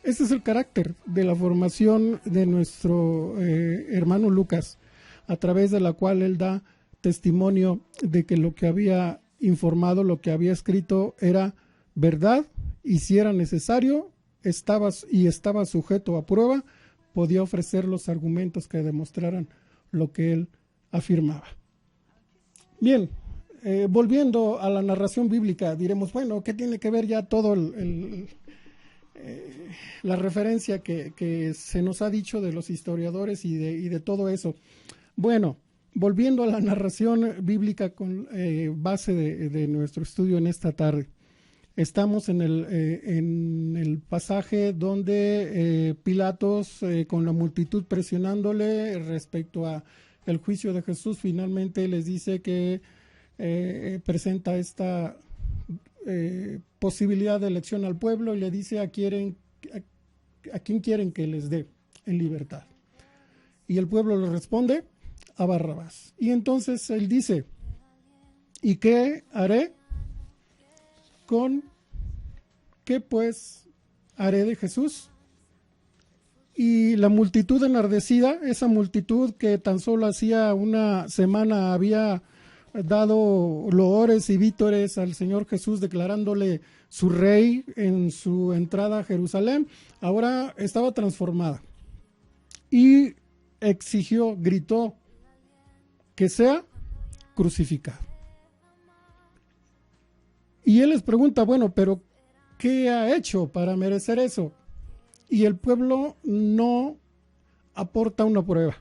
Este es el carácter de la formación de nuestro hermano Lucas, a través de la cual él da testimonio de que lo que había informado, lo que había escrito era verdad, y si era necesario, estaba sujeto a prueba, podía ofrecer los argumentos que demostraran lo que él afirmaba. Bien, volviendo a la narración bíblica, diremos, bueno, ¿qué tiene que ver ya todo la referencia que se nos ha dicho de los historiadores y de todo eso? Bueno, volviendo a la narración bíblica con base de nuestro estudio en esta tarde, estamos en el pasaje donde Pilatos, con la multitud presionándole respecto a el juicio de Jesús, finalmente les dice que presenta esta posibilidad de elección al pueblo, y le dice a quién quieren que les dé en libertad. Y el pueblo le responde, a Barrabás. Y entonces él dice, ¿y qué haré? ¿Qué pues haré de Jesús? Y la multitud enardecida, esa multitud que tan solo hacía una semana había dado loores y vítores al Señor Jesús, declarándole su rey en su entrada a Jerusalén, ahora estaba transformada y gritó que sea crucificado. Y él les pregunta, bueno, pero ¿qué ha hecho para merecer eso? Y el pueblo no aporta una prueba.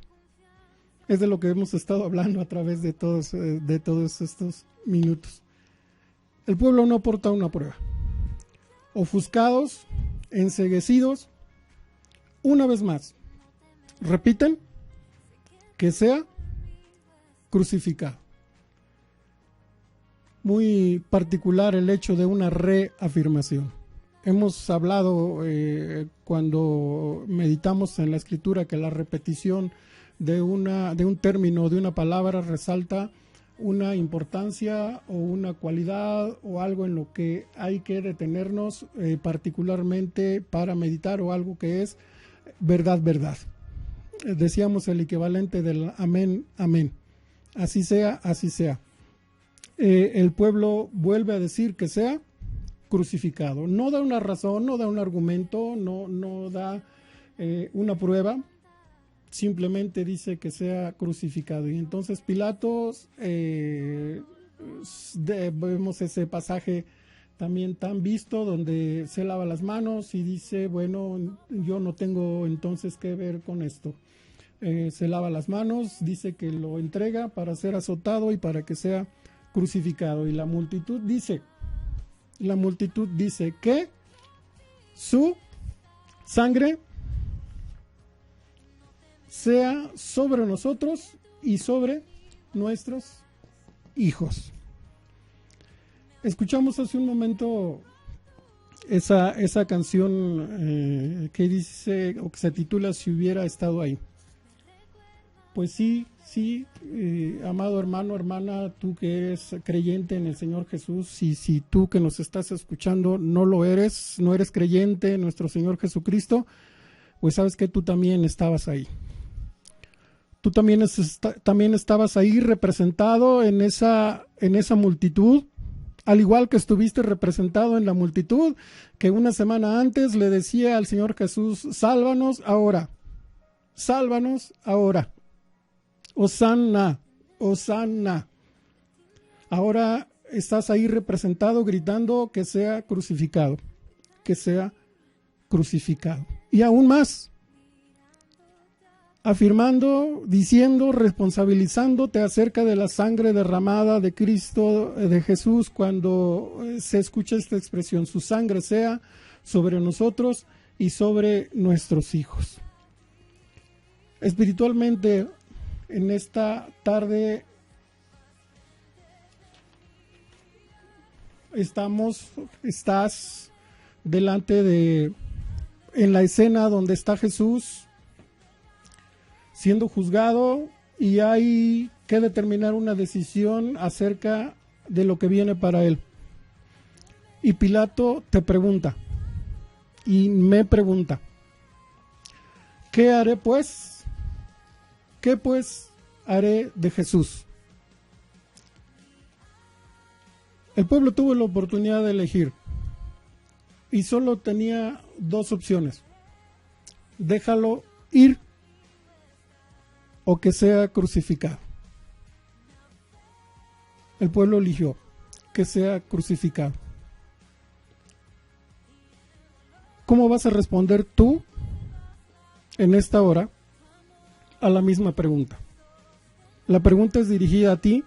Es de lo que hemos estado hablando a través de todos estos minutos. El pueblo no aporta una prueba. Ofuscados, enceguecidos, una vez más, repiten que sea crucificado. Muy particular el hecho de una reafirmación. Hemos hablado cuando meditamos en la Escritura que la repetición de un término, de una palabra, resalta una importancia o una cualidad o algo en lo que hay que detenernos particularmente para meditar, o algo que es verdad, verdad. Decíamos el equivalente del amén, amén. Así sea, así sea. El pueblo vuelve a decir que sea crucificado. No da una razón, no da un argumento, no da una prueba, simplemente dice que sea crucificado. Y entonces Pilatos, vemos ese pasaje también tan visto donde se lava las manos y dice, bueno, yo no tengo entonces que ver con esto. Se lava las manos, dice que lo entrega para ser azotado y para que sea crucificado. Y la multitud dice que su sangre sea sobre nosotros y sobre nuestros hijos. Escuchamos hace un momento esa canción que dice, o que se titula Si hubiera estado ahí. Pues sí, amado hermano, hermana, tú que eres creyente en el Señor Jesús, si tú que nos estás escuchando no lo eres, no eres creyente en nuestro Señor Jesucristo, pues sabes que tú también estabas ahí. Tú también estabas ahí representado en esa multitud, al igual que estuviste representado en la multitud que una semana antes le decía al Señor Jesús, sálvanos ahora, Hosanna, Hosanna. Ahora estás ahí representado gritando que sea crucificado, que sea crucificado. Y aún más, afirmando, diciendo, responsabilizándote acerca de la sangre derramada de Cristo, de Jesús, cuando se escucha esta expresión, su sangre sea sobre nosotros y sobre nuestros hijos. Espiritualmente, en esta tarde estás delante en la escena donde está Jesús siendo juzgado y hay que determinar una decisión acerca de lo que viene para él. Y Pilato te pregunta, y me pregunta, ¿qué haré pues? ¿Qué pues haré de Jesús? El pueblo tuvo la oportunidad de elegir y solo tenía dos opciones: déjalo ir o que sea crucificado. El pueblo eligió que sea crucificado. ¿Cómo vas a responder tú en esta hora a la misma pregunta? La pregunta es dirigida a ti,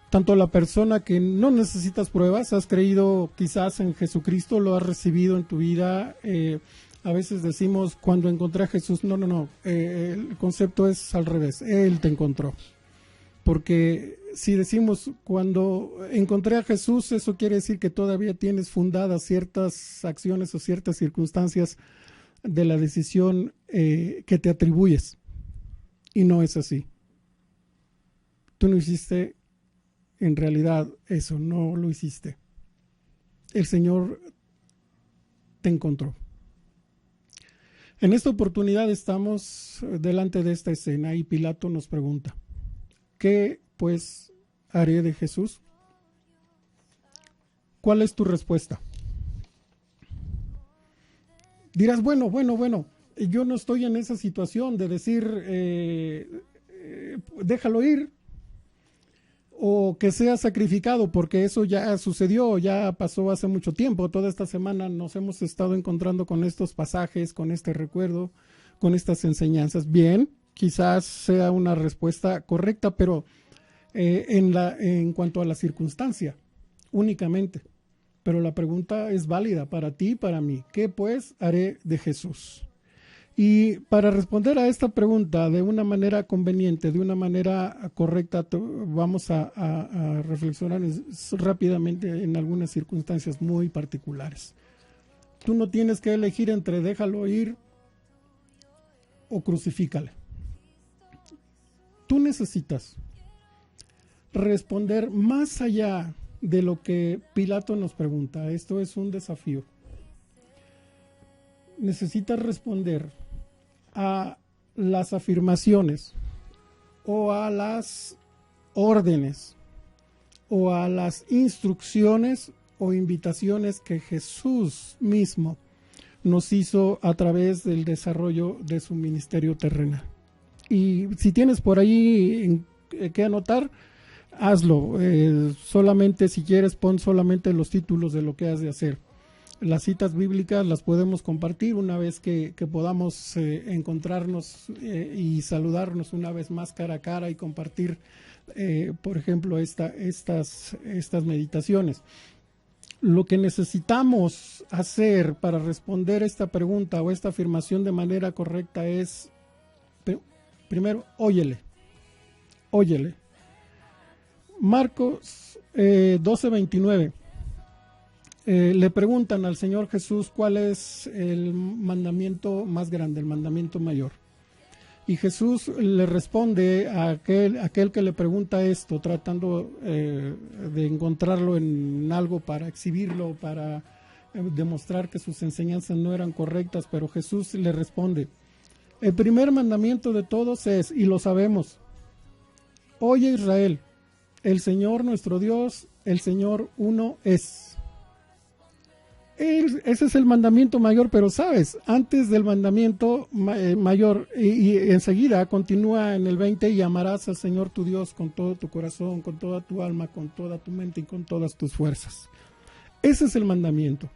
tanto la persona que no necesitas pruebas, has creído quizás en Jesucristo, lo has recibido en tu vida. A veces decimos, cuando encontré a Jesús, no, el concepto es al revés, Él te encontró. Porque si decimos, cuando encontré a Jesús, eso quiere decir que todavía tienes fundadas ciertas acciones o ciertas circunstancias de la decisión que te atribuyes. Y no es así. Tú no hiciste en realidad eso, no lo hiciste. El Señor te encontró. En esta oportunidad estamos delante de esta escena y Pilato nos pregunta, ¿qué pues haré de Jesús? ¿Cuál es tu respuesta? Dirás, bueno, yo no estoy en esa situación de decir, déjalo ir, o que sea sacrificado, porque eso ya sucedió, ya pasó hace mucho tiempo. Toda esta semana nos hemos estado encontrando con estos pasajes, con este recuerdo, con estas enseñanzas. Bien, quizás sea una respuesta correcta, pero en cuanto a la circunstancia, únicamente. Pero la pregunta es válida para ti y para mí. ¿Qué pues haré de Jesús? Y para responder a esta pregunta de una manera conveniente, de una manera correcta, vamos a reflexionar rápidamente en algunas circunstancias muy particulares. Tú no tienes que elegir entre déjalo ir o crucifícale. Tú necesitas responder más allá de lo que Pilato nos pregunta. Esto es un desafío. Necesitas responder a las afirmaciones o a las órdenes o a las instrucciones o invitaciones que Jesús mismo nos hizo a través del desarrollo de su ministerio terrenal. Y si tienes por ahí que anotar, hazlo. Solamente si quieres, pon solamente los títulos de lo que has de hacer. Las citas bíblicas las podemos compartir una vez que podamos encontrarnos y saludarnos una vez más cara a cara y compartir, por ejemplo, estas meditaciones. Lo que necesitamos hacer para responder esta pregunta o esta afirmación de manera correcta es, primero, óyele. Marcos 12:29. Le preguntan al Señor Jesús cuál es el mandamiento más grande, el mandamiento mayor. Y Jesús le responde a aquel que le pregunta esto, tratando de encontrarlo en algo para exhibirlo, para demostrar que sus enseñanzas no eran correctas, pero Jesús le responde: el primer mandamiento de todos es, y lo sabemos, oye Israel, el Señor nuestro Dios, el Señor uno es. Ese es el mandamiento mayor, pero sabes, antes del mandamiento mayor, y enseguida continúa en el 20, y amarás al Señor tu Dios con todo tu corazón, con toda tu alma, con toda tu mente y con todas tus fuerzas. Ese es el mandamiento.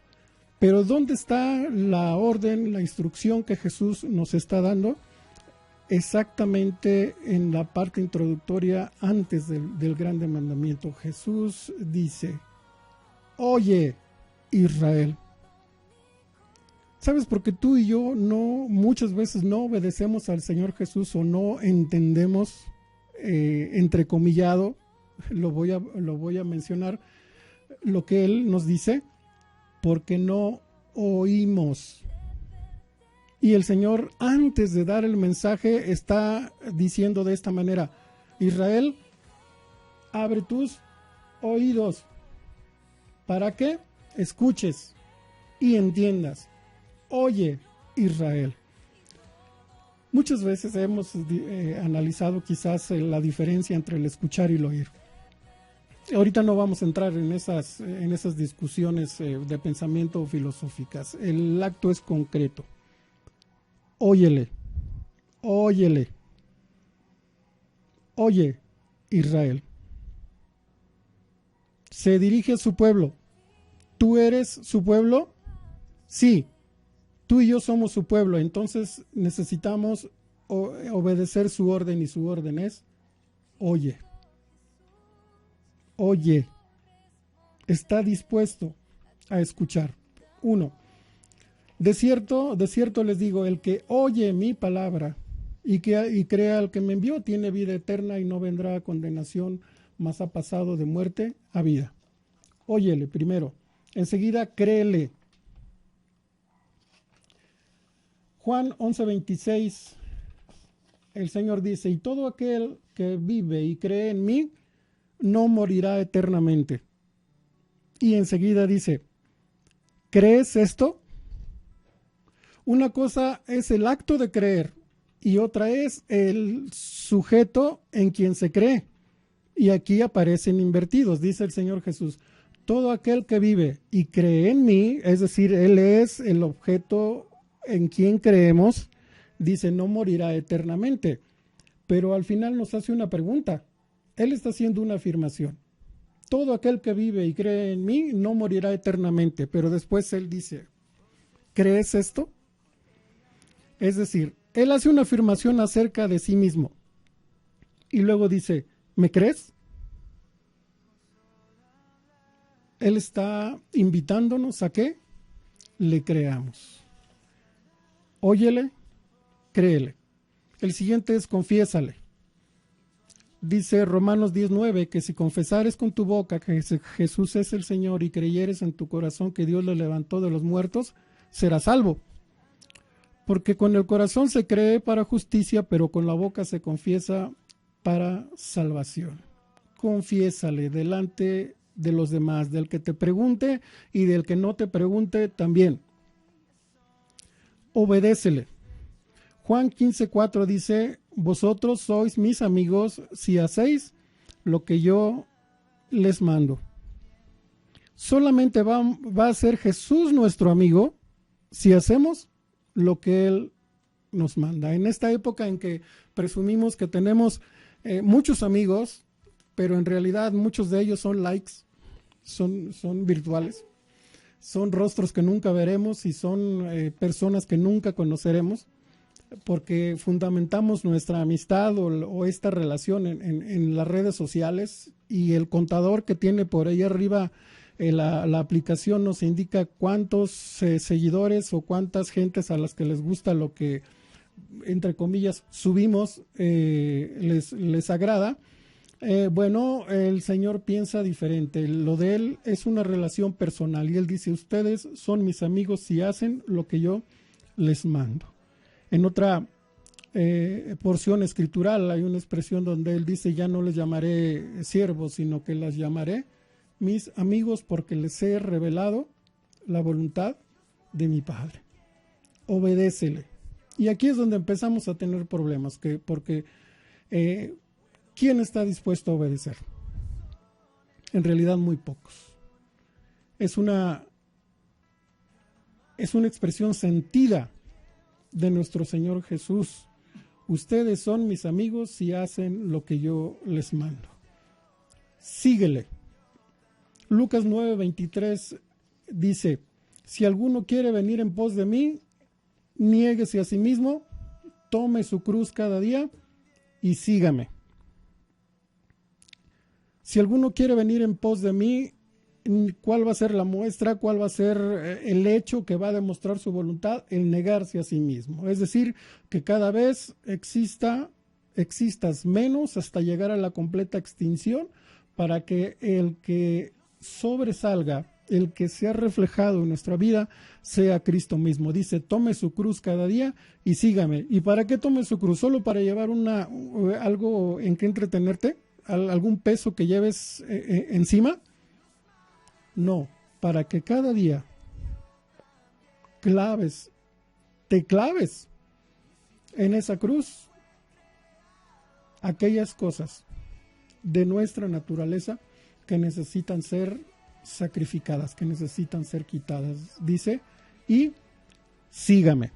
Pero ¿dónde está la orden, la instrucción que Jesús nos está dando? Exactamente en la parte introductoria antes del grande mandamiento. Jesús dice: oye Israel. ¿Sabes? Porque tú y yo muchas veces no obedecemos al Señor Jesús o no entendemos, entrecomillado, lo voy a mencionar, lo que Él nos dice, porque no oímos. Y el Señor, antes de dar el mensaje, está diciendo de esta manera: Israel, abre tus oídos. ¿Para qué? Escuches y entiendas. Oye, Israel. Muchas veces hemos analizado quizás la diferencia entre el escuchar y el oír. Ahorita no vamos a entrar en esas discusiones de pensamiento filosóficas. El acto es concreto. Óyele. Oye, Israel. Se dirige a su pueblo. ¿Tú eres su pueblo? Sí, tú y yo somos su pueblo, entonces necesitamos obedecer su orden, y su orden es: oye. Está dispuesto a escuchar. 1. De cierto les digo, el que oye mi palabra y crea al que me envió tiene vida eterna y no vendrá a condenación, mas ha pasado de muerte a vida. Óyele primero. Enseguida, créele. Juan 11:26, el Señor dice: y todo aquel que vive y cree en mí no morirá eternamente. Y enseguida dice: ¿crees esto? Una cosa es el acto de creer y otra es el sujeto en quien se cree. Y aquí aparecen invertidos, dice el Señor Jesús: todo aquel que vive y cree en mí, es decir, Él es el objeto en quien creemos, dice, no morirá eternamente. Pero al final nos hace una pregunta. Él está haciendo una afirmación. Todo aquel que vive y cree en mí no morirá eternamente. Pero después Él dice: ¿crees esto? Es decir, Él hace una afirmación acerca de sí mismo. Y luego dice: ¿me crees? Él está invitándonos a que le creamos. Óyele, créele. El siguiente es: confiésale. Dice Romanos 10:9 que si confesares con tu boca que Jesús es el Señor y creyeres en tu corazón que Dios le levantó de los muertos, serás salvo. Porque con el corazón se cree para justicia, pero con la boca se confiesa para salvación. Confiésale delante de los demás, del que te pregunte y del que no te pregunte también. Obedécele. Juan 15:4 dice: vosotros sois mis amigos si hacéis lo que yo les mando. solamente va a ser Jesús nuestro amigo si hacemos lo que Él nos manda. En esta época en que presumimos que tenemos muchos amigos, pero en realidad muchos de ellos son likes, son virtuales, son rostros que nunca veremos y son personas que nunca conoceremos, porque fundamentamos nuestra amistad o esta relación en las redes sociales, y el contador que tiene por ahí arriba la aplicación nos indica cuántos seguidores o cuántas gentes a las que les gusta lo que, entre comillas, subimos, les agrada. Bueno, el Señor piensa diferente. Lo de Él es una relación personal, y Él dice: ustedes son mis amigos si hacen lo que yo les mando. En otra porción escritural hay una expresión donde Él dice: ya no les llamaré siervos, sino que las llamaré mis amigos, porque les he revelado la voluntad de mi Padre. Obedécele. Y aquí es donde empezamos a tener problemas, porque ¿quién está dispuesto a obedecer? En realidad muy pocos. Es una expresión sentida de nuestro Señor Jesús: ustedes son mis amigos si hacen lo que yo les mando. Síguele. Lucas 9:23 dice: si alguno quiere venir en pos de mí, niéguese a sí mismo, tome su cruz cada día y sígame. Si alguno quiere venir en pos de mí, ¿cuál va a ser la muestra? ¿Cuál va a ser el hecho que va a demostrar su voluntad? El negarse a sí mismo. Es decir, que cada vez existas menos hasta llegar a la completa extinción, para que el que sobresalga, el que sea reflejado en nuestra vida, sea Cristo mismo. Dice: tome su cruz cada día y sígame. ¿Y para qué tome su cruz? ¿Solo para llevar algo en que entretenerte? ¿Algún peso que lleves encima? No, para que cada día te claves en esa cruz aquellas cosas de nuestra naturaleza que necesitan ser sacrificadas, que necesitan ser quitadas. Dice: y sígame.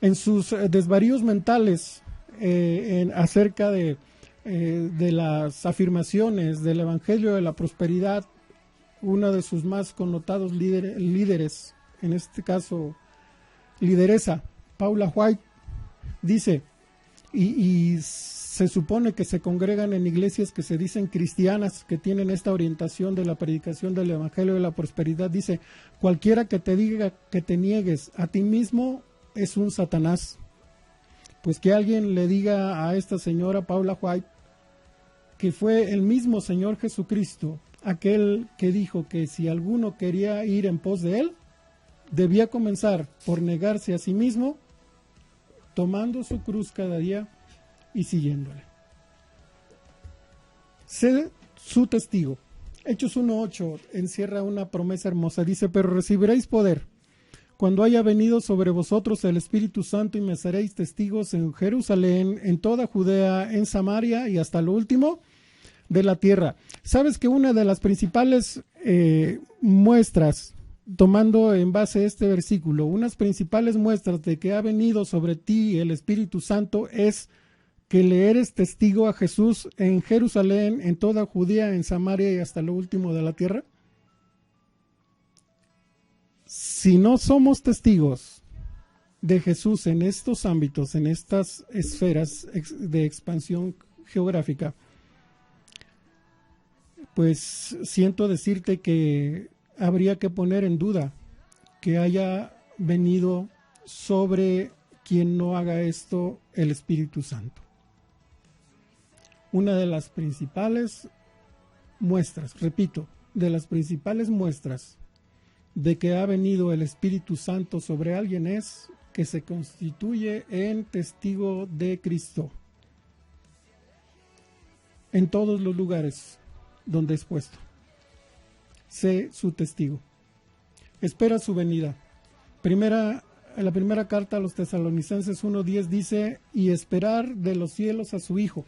En sus desvaríos mentales acerca de las afirmaciones del Evangelio de la Prosperidad, una de sus más connotados líderes, en este caso lideresa, Paula White, dice, y se supone que se congregan en iglesias que se dicen cristianas, que tienen esta orientación de la predicación del Evangelio de la Prosperidad, dice: cualquiera que te diga que te niegues a ti mismo es un Satanás. Pues que alguien le diga a esta señora Paula White que fue el mismo Señor Jesucristo aquel que dijo que si alguno quería ir en pos de Él, debía comenzar por negarse a sí mismo, tomando su cruz cada día y siguiéndole. Sé su testigo. Hechos 1:8 encierra una promesa hermosa. Dice: pero recibiréis poder cuando haya venido sobre vosotros el Espíritu Santo, y me seréis testigos en Jerusalén, en toda Judea, en Samaria y hasta lo último de la tierra. Sabes que una de las principales muestras, tomando en base este versículo, unas principales muestras de que ha venido sobre ti el Espíritu Santo es que le eres testigo a Jesús en Jerusalén, en toda Judea, en Samaria y hasta lo último de la tierra. Si no somos testigos de Jesús en estos ámbitos, en estas esferas de expansión geográfica, pues siento decirte que habría que poner en duda que haya venido sobre quien no haga esto el Espíritu Santo. Una de las principales muestras, repito, de las principales muestras de que ha venido el Espíritu Santo sobre alguien es que se constituye en testigo de Cristo en todos los lugares donde es puesto. Sé su testigo. Espera su venida. La primera carta a los Tesalonicenses 1:10 dice: y esperar de los cielos a su Hijo,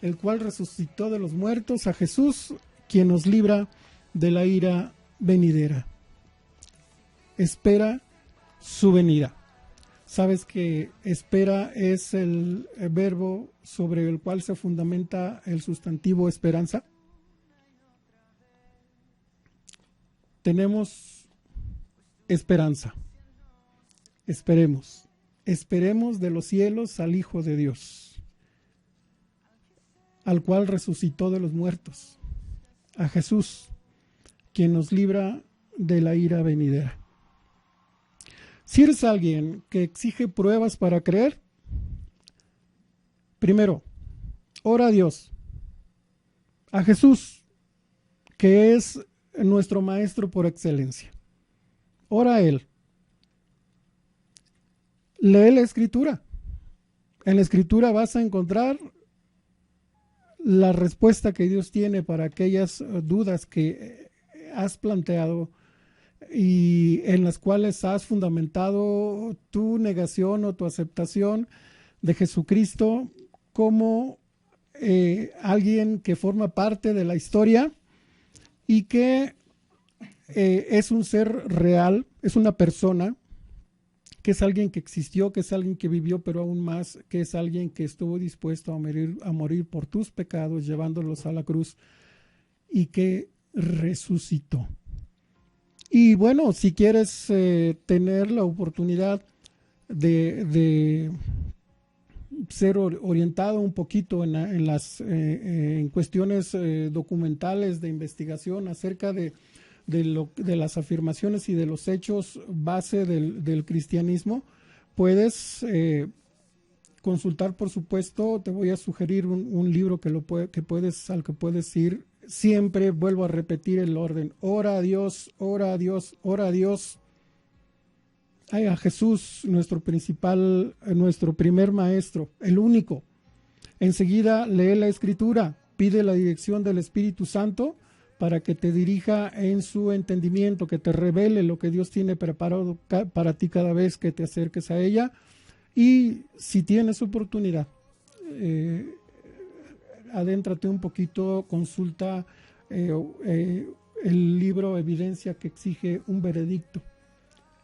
el cual resucitó de los muertos, a Jesús, quien nos libra de la ira venidera. Espera su venida. ¿Sabes que espera es el verbo sobre el cual se fundamenta el sustantivo esperanza? Tenemos esperanza. Esperemos de los cielos al Hijo de Dios, al cual resucitó de los muertos, a Jesús, quien nos libra de la ira venidera. Si eres alguien que exige pruebas para creer, primero, ora a Dios, a Jesús, que es nuestro maestro por excelencia. Ora a Él. Lee la Escritura. En la Escritura vas a encontrar la respuesta que Dios tiene para aquellas dudas que has planteado y en las cuales has fundamentado tu negación o tu aceptación de Jesucristo como alguien que forma parte de la historia y que es un ser real, es una persona, que es alguien que existió, que es alguien que vivió, pero aún más, que es alguien que estuvo dispuesto a morir por tus pecados, llevándolos a la cruz, y que resucitó. Y bueno, si quieres tener la oportunidad de ser orientado un poquito en cuestiones documentales de investigación acerca de las afirmaciones y de los hechos base del cristianismo, puedes consultar, por supuesto. Te voy a sugerir un libro al que puedes ir. Siempre vuelvo a repetir el orden: ora a Dios, ora a Dios, ora a Dios. Ay, a Jesús, nuestro primer maestro, el único. Enseguida lee la Escritura, pide la dirección del Espíritu Santo para que te dirija en su entendimiento, que te revele lo que Dios tiene preparado para ti cada vez que te acerques a ella. Y si tienes oportunidad, adéntrate un poquito, consulta el libro Evidencia que exige un veredicto,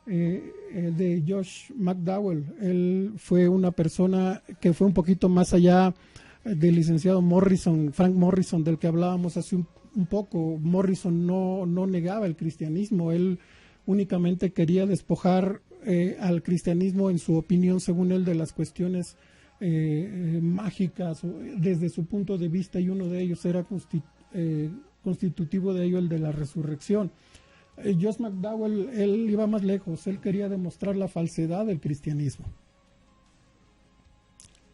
de Josh McDowell. Él fue una persona que fue un poquito más allá del licenciado Frank Morrison, del que hablábamos hace un poco. Morrison no negaba el cristianismo, él únicamente quería despojar al cristianismo, en su opinión, según él, de las cuestiones mágicas desde su punto de vista, y uno de ellos era constitutivo de ello, el de la resurrección. Josh McDowell, él iba más lejos, él quería demostrar la falsedad del cristianismo.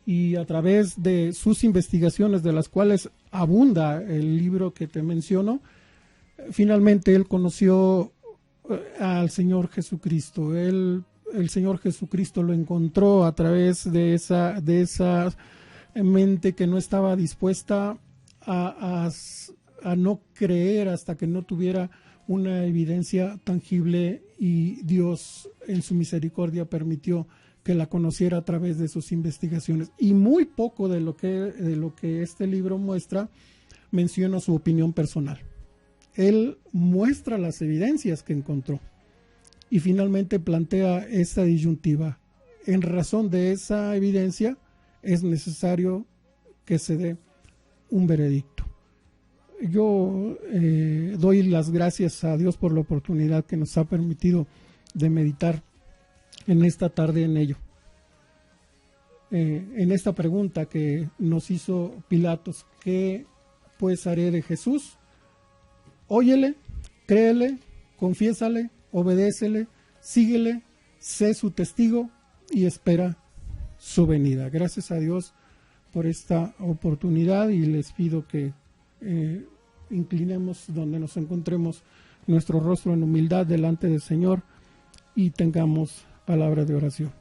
Y a través de sus investigaciones, de las cuales abunda el libro que te menciono, finalmente él conoció al Señor Jesucristo. El Señor Jesucristo lo encontró a través de esa mente que no estaba dispuesta a no creer hasta que no tuviera una evidencia tangible, y Dios en su misericordia permitió que la conociera a través de sus investigaciones. Y muy poco de lo que este libro muestra menciona su opinión personal. Él muestra las evidencias que encontró y finalmente plantea esta disyuntiva: en razón de esa evidencia es necesario que se dé un veredicto. Yo doy las gracias a Dios por la oportunidad que nos ha permitido de meditar en esta tarde en ello. En esta pregunta que nos hizo Pilatos: ¿qué pues haré de Jesús? Óyele, créele, confiésale, obedécele, síguele, sé su testigo y espera su venida. Gracias a Dios por esta oportunidad, y les pido que inclinemos donde nos encontremos nuestro rostro en humildad delante del Señor y tengamos palabra de oración.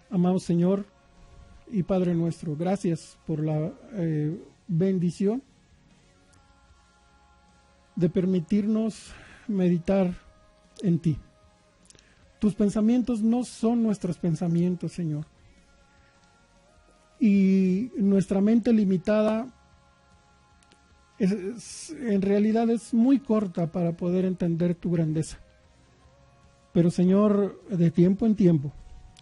Amado Señor y Padre nuestro, gracias por la bendición de permitirnos meditar en ti. Tus pensamientos no son nuestros pensamientos, Señor. Y nuestra mente limitada en realidad es muy corta para poder entender tu grandeza. Pero Señor, de tiempo en tiempo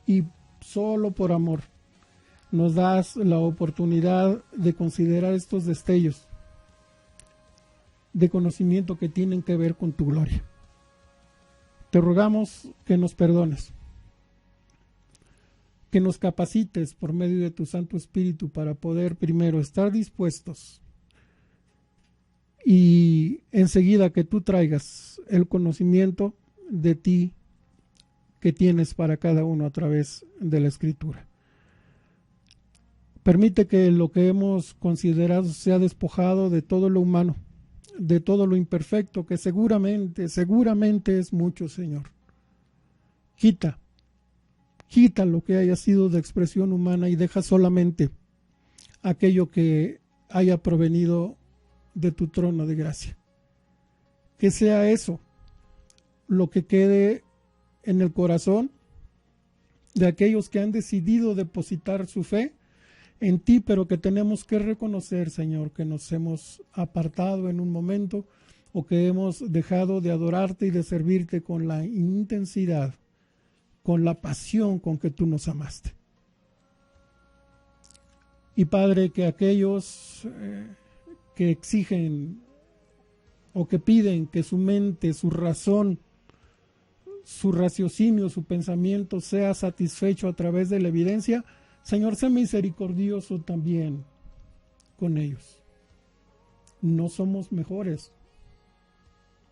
y solo por amor, nos das la oportunidad de considerar estos destellos de conocimiento que tienen que ver con tu gloria. Te rogamos que nos perdones, que nos capacites por medio de tu Santo Espíritu para poder primero estar dispuestos y enseguida que tú traigas el conocimiento de ti que tienes para cada uno a través de la Escritura. Permite que lo que hemos considerado sea despojado de todo lo humano, de todo lo imperfecto, que seguramente es mucho, Señor. Quita lo que haya sido de expresión humana y deja solamente aquello que haya provenido de tu trono de gracia. Que sea eso lo que quede en el corazón de aquellos que han decidido depositar su fe en ti, pero que tenemos que reconocer, Señor, que nos hemos apartado en un momento o que hemos dejado de adorarte y de servirte con la intensidad, con la pasión con que tú nos amaste. Y Padre, que aquellos que exigen o que piden que su mente, su razón, su raciocinio, su pensamiento sea satisfecho a través de la evidencia, Señor, sé misericordioso también con ellos. No somos mejores.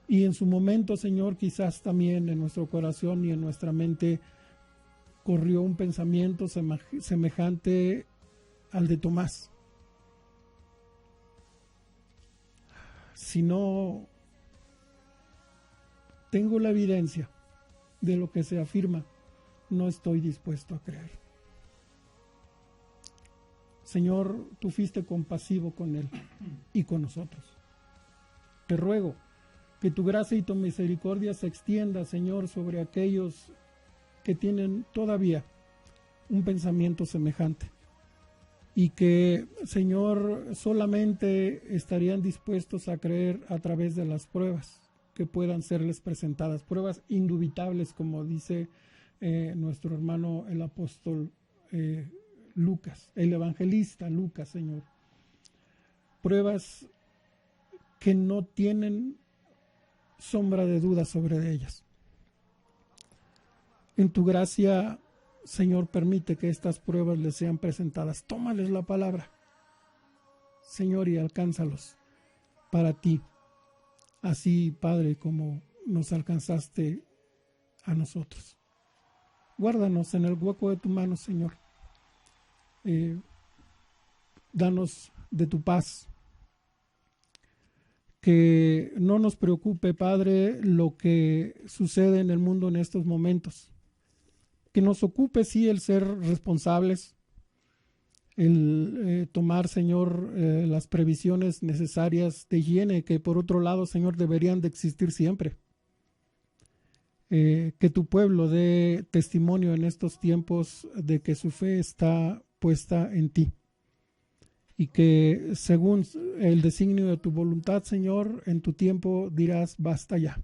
Y en su momento, Señor, quizás también en nuestro corazón y en nuestra mente corrió un pensamiento semejante al de Tomás. Si no tengo la evidencia de lo que se afirma, no estoy dispuesto a creer. Señor, tú fuiste compasivo con él y con nosotros. Te ruego que tu gracia y tu misericordia se extienda, Señor, sobre aquellos que tienen todavía un pensamiento semejante y que, Señor, solamente estarían dispuestos a creer a través de las pruebas que puedan serles presentadas, pruebas indubitables, como dice nuestro hermano el apóstol Lucas, el evangelista Lucas, Señor. Pruebas que no tienen sombra de duda sobre ellas. En tu gracia, Señor, permite que estas pruebas les sean presentadas. Tómales la palabra, Señor, y alcánzalos para ti. Así, Padre, como nos alcanzaste a nosotros. Guárdanos en el hueco de tu mano, Señor. Danos de tu paz. Que no nos preocupe, Padre, lo que sucede en el mundo en estos momentos. Que nos ocupe, sí, el ser responsables, el tomar, Señor, las previsiones necesarias de higiene, que por otro lado, Señor, deberían de existir siempre. Que tu pueblo dé testimonio en estos tiempos de que su fe está puesta en ti. Y que según el designio de tu voluntad, Señor, en tu tiempo dirás, basta ya.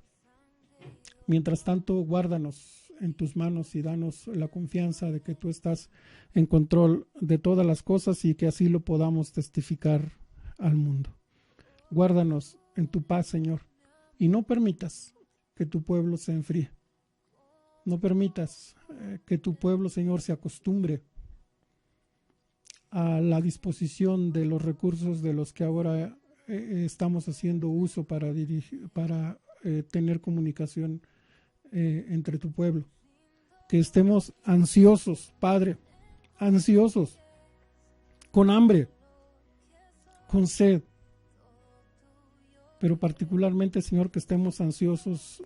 Mientras tanto, guárdanos en tus manos y danos la confianza de que tú estás en control de todas las cosas y que así lo podamos testificar al mundo. Guárdanos en tu paz, Señor, y no permitas que tu pueblo se enfríe. No permitas que tu pueblo, Señor, se acostumbre a la disposición de los recursos de los que ahora estamos haciendo uso para tener comunicación entre tu pueblo. Que estemos ansiosos, Padre, ansiosos, con hambre, con sed, pero particularmente, Señor, que estemos ansiosos,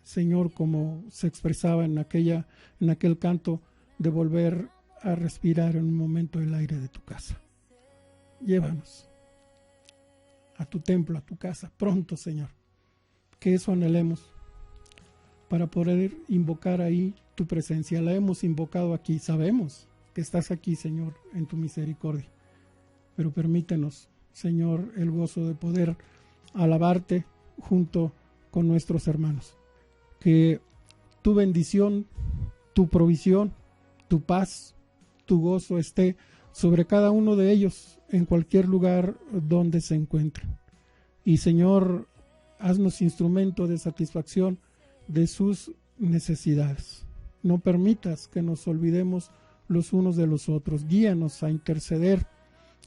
Señor, como se expresaba en aquel canto, de volver a respirar en un momento el aire de tu casa. Llévanos a tu templo, a tu casa, pronto, Señor, que eso anhelemos para poder invocar ahí tu presencia. La hemos invocado aquí, sabemos que estás aquí, Señor, en tu misericordia, pero permítenos Señor, el gozo de poder alabarte junto con nuestros hermanos. Que tu bendición, tu provisión, tu paz, tu gozo esté sobre cada uno de ellos en cualquier lugar donde se encuentren. Y Señor, haznos instrumento de satisfacción de sus necesidades. No permitas que nos olvidemos los unos de los otros. Guíanos a interceder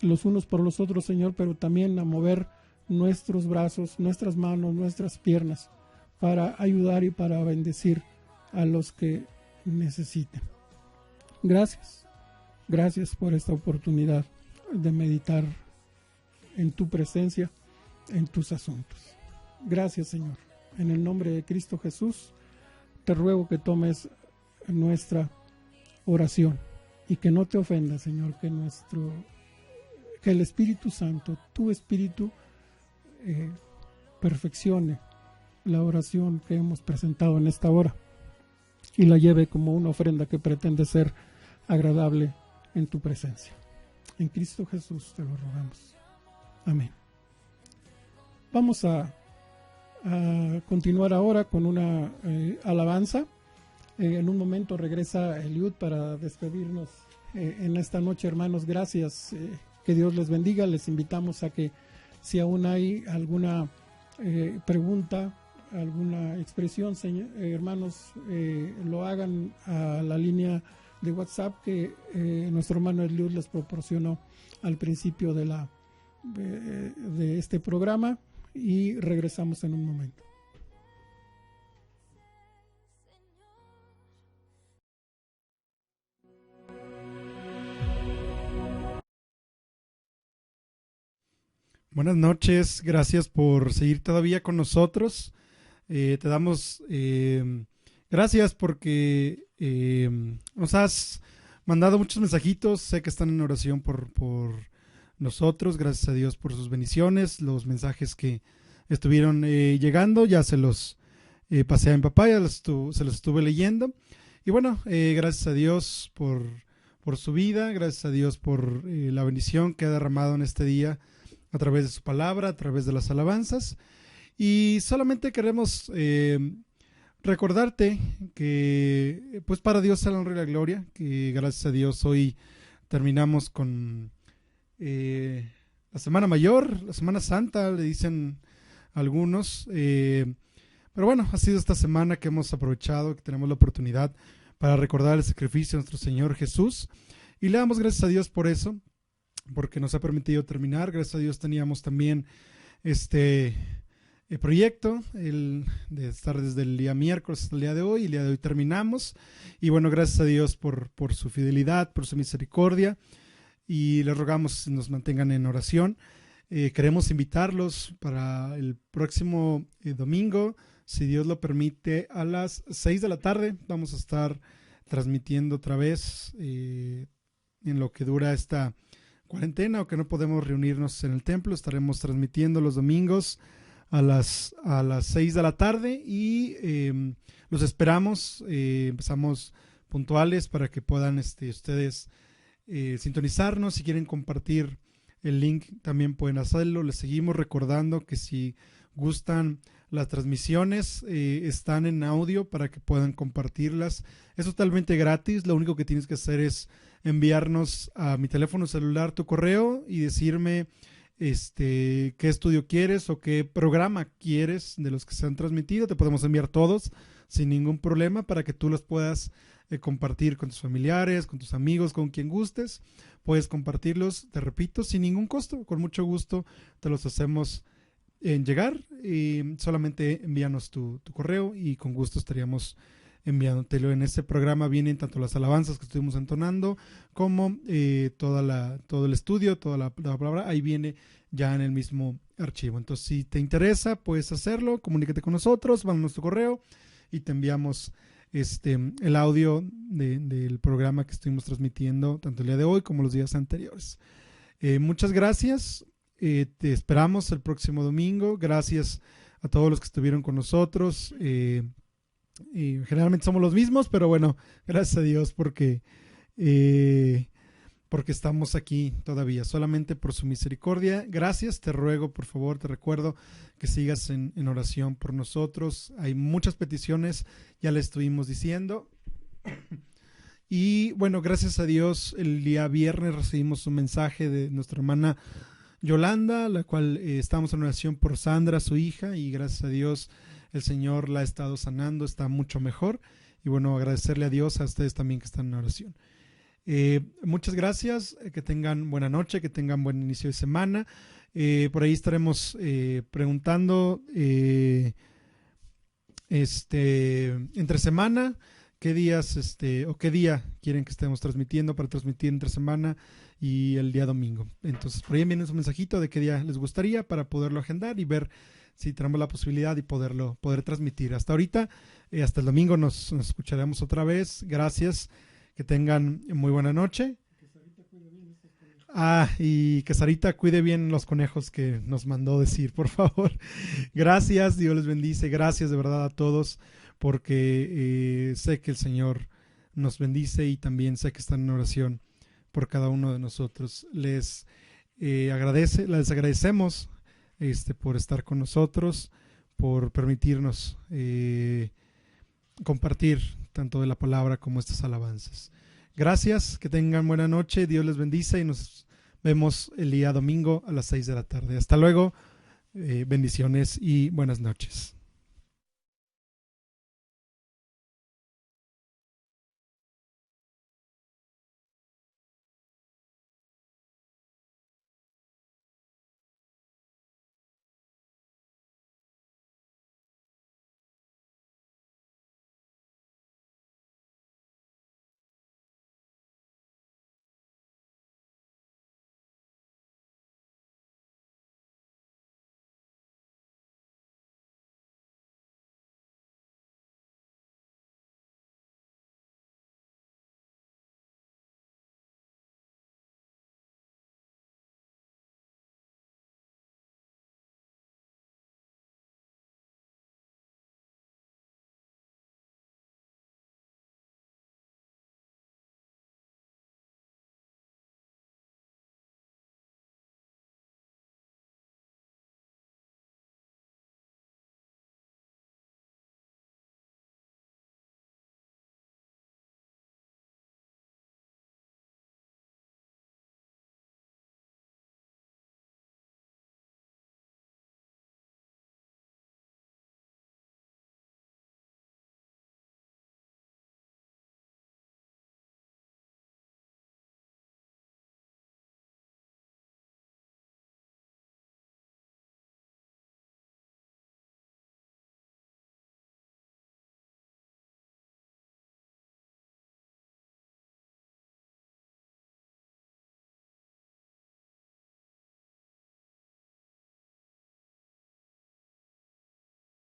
los unos por los otros, Señor, pero también a mover nuestros brazos, nuestras manos, nuestras piernas para ayudar y para bendecir a los que necesiten. Gracias. Gracias por esta oportunidad de meditar en tu presencia, en tus asuntos. Gracias, Señor. En el nombre de Cristo Jesús, te ruego que tomes nuestra oración y que no te ofenda, Señor, que el Espíritu Santo, tu Espíritu, perfeccione la oración que hemos presentado en esta hora y la lleve como una ofrenda que pretende ser agradable en tu presencia. En Cristo Jesús te lo rogamos. Amén. Vamos a continuar ahora con una alabanza. En un momento regresa Eliud para despedirnos en esta noche, hermanos. Gracias, que Dios les bendiga. Les invitamos a que si aún hay alguna pregunta, alguna expresión, hermanos, lo hagan a la línea de WhatsApp que nuestro hermano Eliud les proporcionó al principio de este programa, y regresamos en un momento. Buenas noches, gracias por seguir todavía con nosotros. Te damos gracias porque nos has mandado muchos mensajitos. Sé que están en oración por nosotros. Gracias a Dios por sus bendiciones. Los mensajes que estuvieron llegando ya se los pasé a mi papá, se los estuve leyendo. Y bueno, gracias a Dios por su vida. Gracias a Dios por la bendición que ha derramado en este día a través de su palabra, a través de las alabanzas. Y solamente queremos recordarte que pues para Dios sea la honra y la gloria, que gracias a Dios hoy terminamos con la Semana Mayor, la Semana Santa, le dicen algunos. Pero bueno, ha sido esta semana que hemos aprovechado, que tenemos la oportunidad para recordar el sacrificio de nuestro Señor Jesús. Y le damos gracias a Dios por eso, porque nos ha permitido terminar. Gracias a Dios teníamos también este proyecto de estar desde el día miércoles hasta el día de hoy, y el día de hoy terminamos. Y bueno, gracias a Dios por su fidelidad, por su misericordia, y les rogamos que nos mantengan en oración. Queremos invitarlos para el próximo domingo, si Dios lo permite, a las 6 de la tarde. Vamos a estar transmitiendo otra vez en lo que dura esta cuarentena, o que no podemos reunirnos en el templo. Estaremos transmitiendo los domingos a las 6 de la tarde, y los esperamos. Empezamos puntuales para que puedan ustedes sintonizarnos. Si quieren compartir el link también pueden hacerlo. Les seguimos recordando que si gustan las transmisiones, están en audio para que puedan compartirlas. Es totalmente gratis. Lo único que tienes que hacer es enviarnos a mi teléfono celular tu correo y decirme qué estudio quieres o qué programa quieres de los que se han transmitido. Te podemos enviar todos sin ningún problema para que tú los puedas compartir con tus familiares, con tus amigos, con quien gustes. Puedes compartirlos, te repito, sin ningún costo. Con mucho gusto te los hacemos llegar, y solamente envíanos tu correo y con gusto estaríamos enviándotelo. En este programa vienen tanto las alabanzas que estuvimos entonando como todo el estudio, toda la palabra, ahí viene ya en el mismo archivo. Entonces, si te interesa, puedes hacerlo, comunícate con nosotros, manda nuestro correo y te enviamos el audio del programa que estuvimos transmitiendo tanto el día de hoy como los días anteriores. Muchas gracias. Te esperamos el próximo domingo. Gracias a todos los que estuvieron con nosotros. Generalmente somos los mismos, pero bueno, gracias a Dios por porque estamos aquí todavía, solamente por su misericordia. Gracias, te ruego, por favor, te recuerdo que sigas en oración por nosotros. Hay muchas peticiones, ya le estuvimos diciendo. Y bueno, gracias a Dios, el día viernes recibimos un mensaje de nuestra hermana Yolanda, la cual estamos en oración por Sandra, su hija, y gracias a Dios el Señor la ha estado sanando, está mucho mejor. Y bueno, agradecerle a Dios, a ustedes también que están en oración. Muchas gracias, que tengan buena noche, que tengan buen inicio de semana. Por ahí estaremos preguntando entre semana qué días o qué día quieren que estemos transmitiendo para transmitir entre semana y el día domingo. Entonces por ahí viene un mensajito de qué día les gustaría para poderlo agendar y ver si tenemos la posibilidad y poder transmitir. Hasta ahorita, hasta el domingo nos escucharemos otra vez. Gracias. Que tengan muy buena noche. Y que Sarita cuide bien los conejos que nos mandó decir, por favor. Gracias, Dios les bendice. Gracias de verdad a todos, porque sé que el Señor nos bendice y también sé que están en oración por cada uno de nosotros. Les agradecemos por estar con nosotros, por permitirnos compartir tanto de la palabra como estas alabanzas. Gracias, que tengan buena noche, Dios les bendice y nos vemos el día domingo a las 6 de la tarde. Hasta luego, bendiciones y buenas noches.